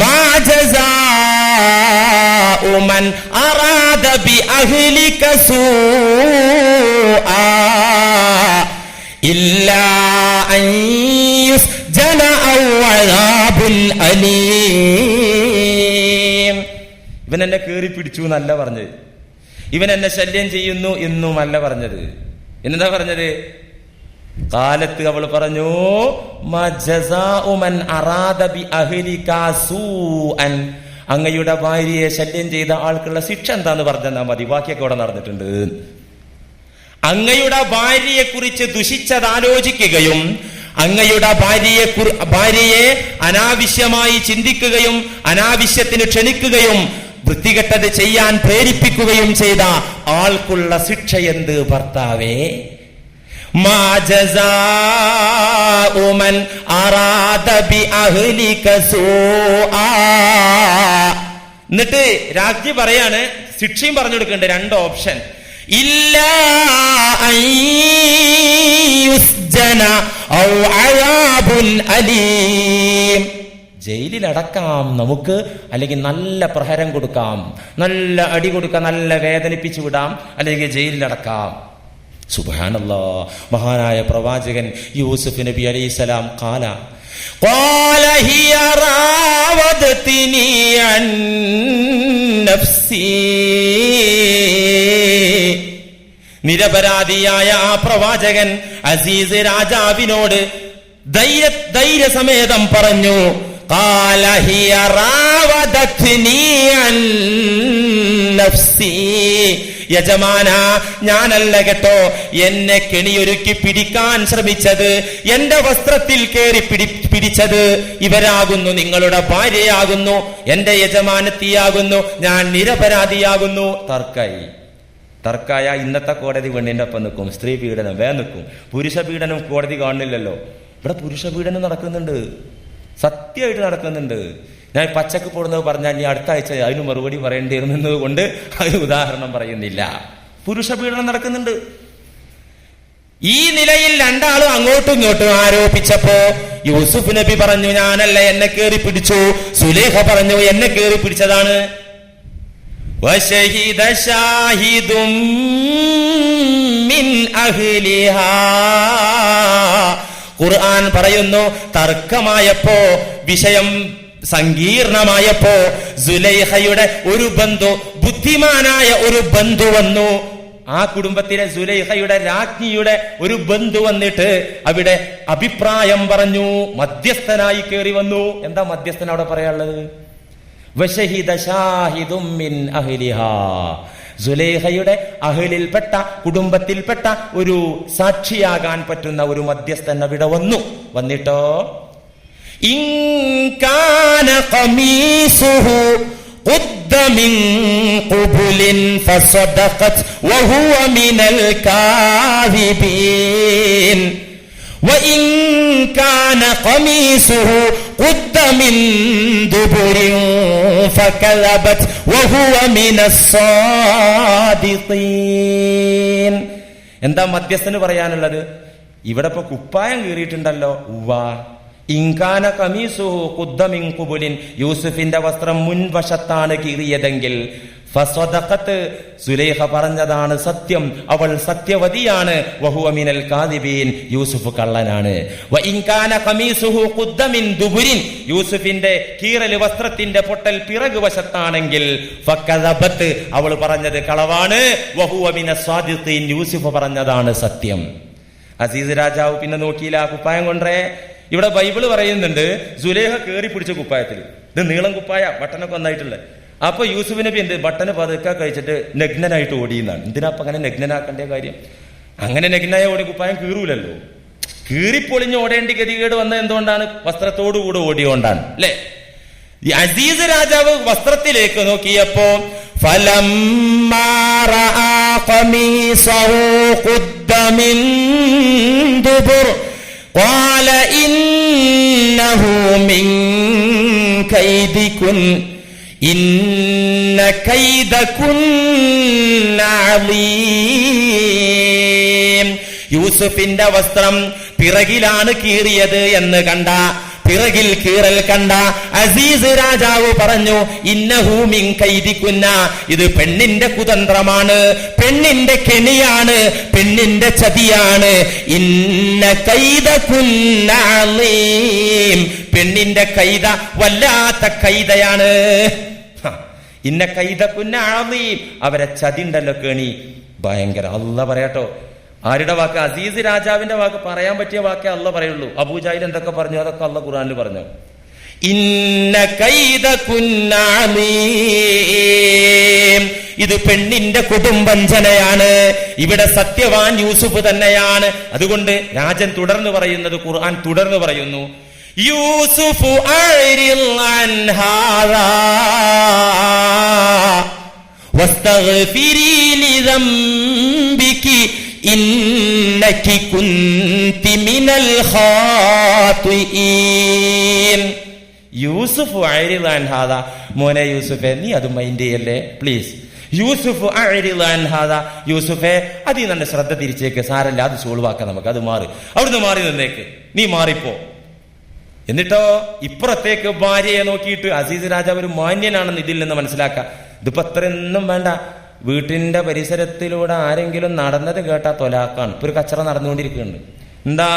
മാ ജസാഉ മൻ അറാദ ബി അഹ്ലിക സൂആ ഇല്ലാ അൻ യുസ്ജന ഔ അദാബുൻ അലീം. ഇവൻ എന്നെ കേറി പിടിച്ചു എന്നല്ല പറഞ്ഞത്, ഇവൻ എന്നെ ശല്യം ചെയ്യുന്നു എന്നുമല്ല പറഞ്ഞത്. എന്താ പറഞ്ഞത്? കാലത്ത് അവൾ പറഞ്ഞു, അങ്ങയുടെ ഭാര്യയെ ശല്യം ചെയ്ത ആൾക്കുള്ള ശിക്ഷ എന്താന്ന് പറഞ്ഞാൽ മതി, ബാക്കിയൊക്കെ ഇവിടെ നടന്നിട്ടുണ്ട്. അങ്ങയുടെ ഭാര്യയെ കുറിച്ച് ദുഷിച്ചത് ആലോചിക്കുകയും അങ്ങയുടെ ഭാര്യയെ അനാവശ്യമായി ചിന്തിക്കുകയും അനാവശ്യത്തിന് ക്ഷണിക്കുകയും വൃത്തികെട്ടത് ചെയ്യാൻ പ്രേരിപ്പിക്കുകയും ചെയ്ത ആൾക്കുള്ള ശിക്ഷ എന്ത് ഭർത്താവേ? മാ ജസാഉ മൻ അറാദ ബി അഹ്ലിക സൂആ. എന്നിട്ട് രാജ്ഞി പറയാണ്, ശിക്ഷയും പറഞ്ഞു കൊടുക്കുന്നുണ്ട്, രണ്ട് ഓപ്ഷൻ. ഇല്ലാ അൻ യുസ്ജന ഔ അദാബുൻ അലീം. ജയിലിലടക്കാം നമുക്ക്, അല്ലെങ്കിൽ നല്ല പ്രഹരം കൊടുക്കാം, നല്ല അടി കൊടുക്കാം, നല്ല വേദനിപ്പിച്ചു വിടാം, അല്ലെങ്കിൽ ജയിലിലടക്കാം. സുബ്ഹാനല്ലാഹ്. മഹാനായ പ്രവാചകൻ യൂസുഫ് നബി അലൈഹിസ്സലാം ഖാല ഹിയ റാവദതിനി അൻ നഫ്സി. നിരപരാധിയായ ആ പ്രവാചകൻ അസീസ് രാജാവിനോട് ധൈര്യസമേതം പറഞ്ഞു, ഖാല ഹിയ റാവദത്നി അൻ നഫ്സി. യജമാന, ഞാനല്ല കേട്ടോ എന്നെ കെണിയൊരുക്കി പിടിക്കാൻ ശ്രമിച്ചത്, എന്റെ വസ്ത്രത്തിൽ കയറി പിടിച്ചത് ഇവരാകുന്നു, നിങ്ങളുടെ ഭാര്യയാകുന്നു, എന്റെ യജമാനത്തിയാകുന്നു, ഞാൻ നിരപരാധിയാകുന്നു. തർക്കായ ഇന്നത്തെ കോടതി പെണ്ണിന്റെ ഒപ്പം നിൽക്കും, സ്ത്രീ പീഡനം നിൽക്കും. പുരുഷ പീഡനം കോടതി കാണുന്നില്ലല്ലോ. ഇവിടെ പുരുഷ പീഡനം നടക്കുന്നുണ്ട്, സത്യമായിട്ട് നടക്കുന്നുണ്ട്. ഞാൻ പച്ചക്ക് പോടുന്നത് പറഞ്ഞാൽ ഇനി അടുത്ത ആഴ്ച അതിന് മറുപടി പറയേണ്ടി വരുന്നത് കൊണ്ട് അതിന് ഉദാഹരണം പറയുന്നില്ല. പുരുഷ പീഡനം നടക്കുന്നുണ്ട്. ഈ നിലയിൽ രണ്ടാളും അങ്ങോട്ടും ഇങ്ങോട്ടും ആരോപിച്ചപ്പോ യൂസുഫ് നബി പറഞ്ഞു, ഞാനല്ല, എന്നെ കേറി പിടിച്ചു. സുലേഖ പറഞ്ഞു, എന്നെ കേറി പിടിച്ചതാണ്. വശഹിദ ഷാഹിദും മിൻ അഹ്ലിഹാ. ഖുർആൻ പറയുന്നു, തർക്കമായപ്പോ, വിഷയം സങ്കീർണമായപ്പോ സുലൈഖയുടെ ഒരു ബന്ധു, ബുദ്ധിമാനായ ഒരു ബന്ധു വന്നു. ആ കുടുംബത്തിലെ സുലൈഖയുടെ രാജ്ഞിയുടെ ഒരു ബന്ധു വന്നിട്ട് അവിടെ അഭിപ്രായം പറഞ്ഞു, മധ്യസ്ഥനായി കയറി വന്നു. എന്താ മധ്യസ്ഥൻ അവിടെ പറയാനുള്ളത്? വശഹിദ ഷാഹിദും മിൻ അഹ്ലിഹാ. സുലൈഖയുടെ അഹ്ലിൽപ്പെട്ട, കുടുംബത്തിൽപ്പെട്ട ഒരു സാക്ഷിയാകാൻ പറ്റുന്ന ഒരു മധ്യസ്ഥൻ അവിടെ വന്നു. വന്നിട്ടോ, ഇൻ കാന ഖമീസുഹു ഖുദ്ദ മിൻ ഖുബുലിൻ ഫസദഖത് വഹുവ മിനൽ കാദിബീൻ വഇൻ കാന ഖമീസുഹു ഖുദ്ദ മിൻ ദുബുരിൻ ഫകദബത് വഹുവ മിനസ് സാദിഖീൻ. എന്താ മധ്യസ്ഥന് പറയാനുള്ളത്? ഇവിടെ ഇപ്പൊ കുപ്പായം കീറിയിട്ടുണ്ടല്ലോ. ഇൻകാന ഖമീസുഹു ഖുദ്ദ മിൻ ഖുബുലിൻ, യൂസുഫിന്റെ വസ്ത്രം മുൻവശത്താണ് കീറിയതെങ്കിൽ, ഫസദഖത്ത്, സുലൈഖ പറഞ്ഞതാണ് സത്യം, അവൾ സത്യവതിയാണ്, വഹുവ മിനൽ കാദിബീൻ, യൂസുഫ് കള്ളനാണ്. വ ഇൻകാന ഖമീസുഹു ഖുദ്ദ മിൻ ദുബുരിൻ, യൂസുഫിന്റെ കീറല്, വസ്ത്രത്തിന്റെ പൊട്ടൽ പിറകു വശത്താണെങ്കിൽ, ഫകദബത്ത്, അവൾ പറഞ്ഞത് കളവാണ്, വഹുവ മിനസ് സാദിഖീൻ, യൂസുഫ് പറഞ്ഞതാണ് സത്യം. അസീസ് രാജാവ് പിന്നെ നോക്കിയില്ല, കുപ്പായം കൊണ്ടേ. ഇവിടെ ബൈബിള് പറയുന്നുണ്ട്, സുലേഖ കേറി പിടിച്ച കുപ്പായത്തിൽ, ഇത് നീളം കുപ്പായ, ബട്ടനൊക്കെ ഒന്നായിട്ടുള്ളത്. അപ്പൊ യൂസുഫ് നബി എന്ത്, ബട്ടന് പതുക്കെ കഴിച്ചിട്ട് നഗ്നനായിട്ട് ഓടിയെന്നാണ്. എന്തിനാ അങ്ങനെ നഗ്നനാക്കേണ്ട കാര്യം? അങ്ങനെ നഗ്നായ ഓടി കുപ്പായം കീറൂലല്ലോ. കീറിപ്പൊളിഞ്ഞ് ഓടേണ്ടി ഗതികേട് വന്നത് എന്തുകൊണ്ടാണ്? വസ്ത്രത്തോടുകൂടെ ഓടിയോണ്ടാണ്, അല്ലെ? ഈ അസീസ് രാജാവ് വസ്ത്രത്തിലേക്ക് നോക്കിയപ്പോ ഫലമ്മാ റആ ഖമീസഹു ഖുദ്ദ മിൻ ദുബുർ ഖാല ഇന്നഹു മിൻ കൈദികുൻ ഇന്ന കൈദകുന്ന അളീം. യൂസുഫിന്റെ വസ്ത്രം പിറകിലാണ് കീറിയത് എന്ന് കണ്ട, പിറകിൽ കീറൽ കണ്ട അസീസ് രാജാവ് പറഞ്ഞു, ഇന്നഹു മിൻ കൈദികുന്ന, ഇത് പെണ്ണിന്റെ കുതന്ത്രമാണ്, പെണ്ണിന്റെ കെണിയാണ്, പെണ്ണിന്റെ ചതിയാണ്. ഇന്ന കൈദകുന്ന അളീം, പെണ്ണിന്റെ കൈത വല്ലാത്ത കൈതയാണ്. ഇന്ന കൈദകുന്ന അളീം, അവരെ ചതിണ്ടല്ലോ, കെണി ഭയങ്കര. അല്ലാഹ് പറയാട്ടോ, ആരുടെ വാക്ക്? അസീസ് രാജാവിന്റെ വാക്ക്. പറയാൻ പറ്റിയ വാക്കേ അല്ലാഹ് പറയുള്ളൂ. അബൂജാഹിൽ എന്തൊക്കെ പറഞ്ഞു അതൊക്കെ അല്ലാഹ് ഖുർആനിൽ പറഞ്ഞു. ഇന്ന കൈദകുന്ന അളീം, ഇത് പെണ്ണിന്റെ കൊടുംവഞ്ചനയാണ്. ഇവിടെ സത്യവാൻ യൂസുഫ് തന്നെയാണ്. അതുകൊണ്ട് രാജൻ തുടർന്ന് പറയുന്നത്, ഖുർആൻ തുടർന്ന് പറയുന്നു, യൂസുഫ് അഅ്രിൽ അൻ ഹാദാ വസ്തഗ്ഫിരി ലിദംബികി ഇന്നകി കുന്തി മിനൽ ഖാതിഈൻ. യൂസുഫ് അഅ്രിൽ അൻ ഹാദാ, മോനെ യൂസുഫേ നീ അത് മൈൻഡ് ചെയ്യല്ലേ പ്ലീസ്. യൂസുഫ് അഅ്രിൽ അൻ ഹാദാ, യൂസുഫേ അതിൽ നിന്ന് ശ്രദ്ധ തിരിച്ചേക്ക്, സാരല്ല, അത് സോൾവാക്കാം നമുക്ക്, അത് മാറി, അവിടുന്ന് മാറി നിന്നേക്ക്, നീ മാറിപ്പോ. എന്നിട്ടോ ഇപ്പുറത്തേക്ക് ഭാര്യയെ നോക്കിയിട്ട് അസീസ് രാജാവ് ഒരു മാന്യനാണെന്ന് ഇതിൽ നിന്ന് മനസ്സിലാക്കാം. ഇതിപ്പോ അത്രയൊന്നും വേണ്ട, വീട്ടിന്റെ പരിസരത്തിലൂടെ ആരെങ്കിലും നടന്നത് കേട്ടാ തൊലാക്കാണ്. ഇപ്പൊ ഒരു കച്ചറ നടന്നുകൊണ്ടിരിക്കുന്നുണ്ട്. എന്താ,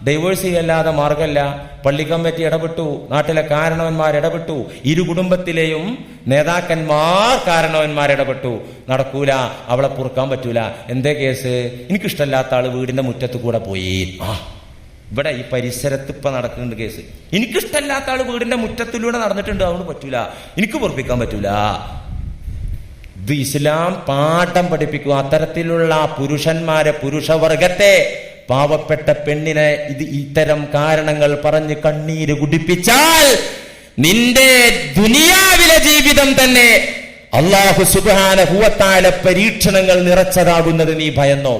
ഡൈവേഴ്സ് ചെയ്യല്ലാതെ മാർഗമല്ല. പള്ളി കമ്മിറ്റി ഇടപെട്ടു, നാട്ടിലെ കാരണവന്മാർ ഇടപെട്ടു, ഇരു കുടുംബത്തിലെയും നേതാക്കന്മാർ കാരണവന്മാർ ഇടപെട്ടു. നടക്കൂല, അവളെ പൊറുക്കാൻ പറ്റൂല. എന്തേ കേസ്? എനിക്കിഷ്ടമല്ലാത്ത ആള് വീടിന്റെ മുറ്റത്ത് കൂടെ പോയി. ഇവിടെ ഈ പരിസരത്ത് ഇപ്പൊ നടക്കുന്നുണ്ട് കേസ്. എനിക്കിഷ്ടമല്ലാത്ത ആള് വീടിന്റെ മുറ്റത്തിലൂടെ നടന്നിട്ടുണ്ട്, അതുകൊണ്ട് പറ്റൂല, എനിക്ക് പൊറപ്പിക്കാൻ പറ്റൂല. ഇത് ഇസ്ലാം പാഠം പഠിപ്പിക്കുക. അത്തരത്തിലുള്ള പുരുഷന്മാരെ, പുരുഷവർഗത്തെ, പാവപ്പെട്ട പെണ്ണിനെ ഇത്തരം കാരണങ്ങൾ പറഞ്ഞ് കണ്ണീര് കുടിപ്പിച്ചാൽ നിന്റെ ദുനിയാവിലെ ജീവിതം തന്നെ അല്ലാഹു സുബ്ഹാനഹു വ തആല പരീക്ഷണങ്ങൾ നിറച്ചതാകുന്നത് നീ ഭയന്നോ?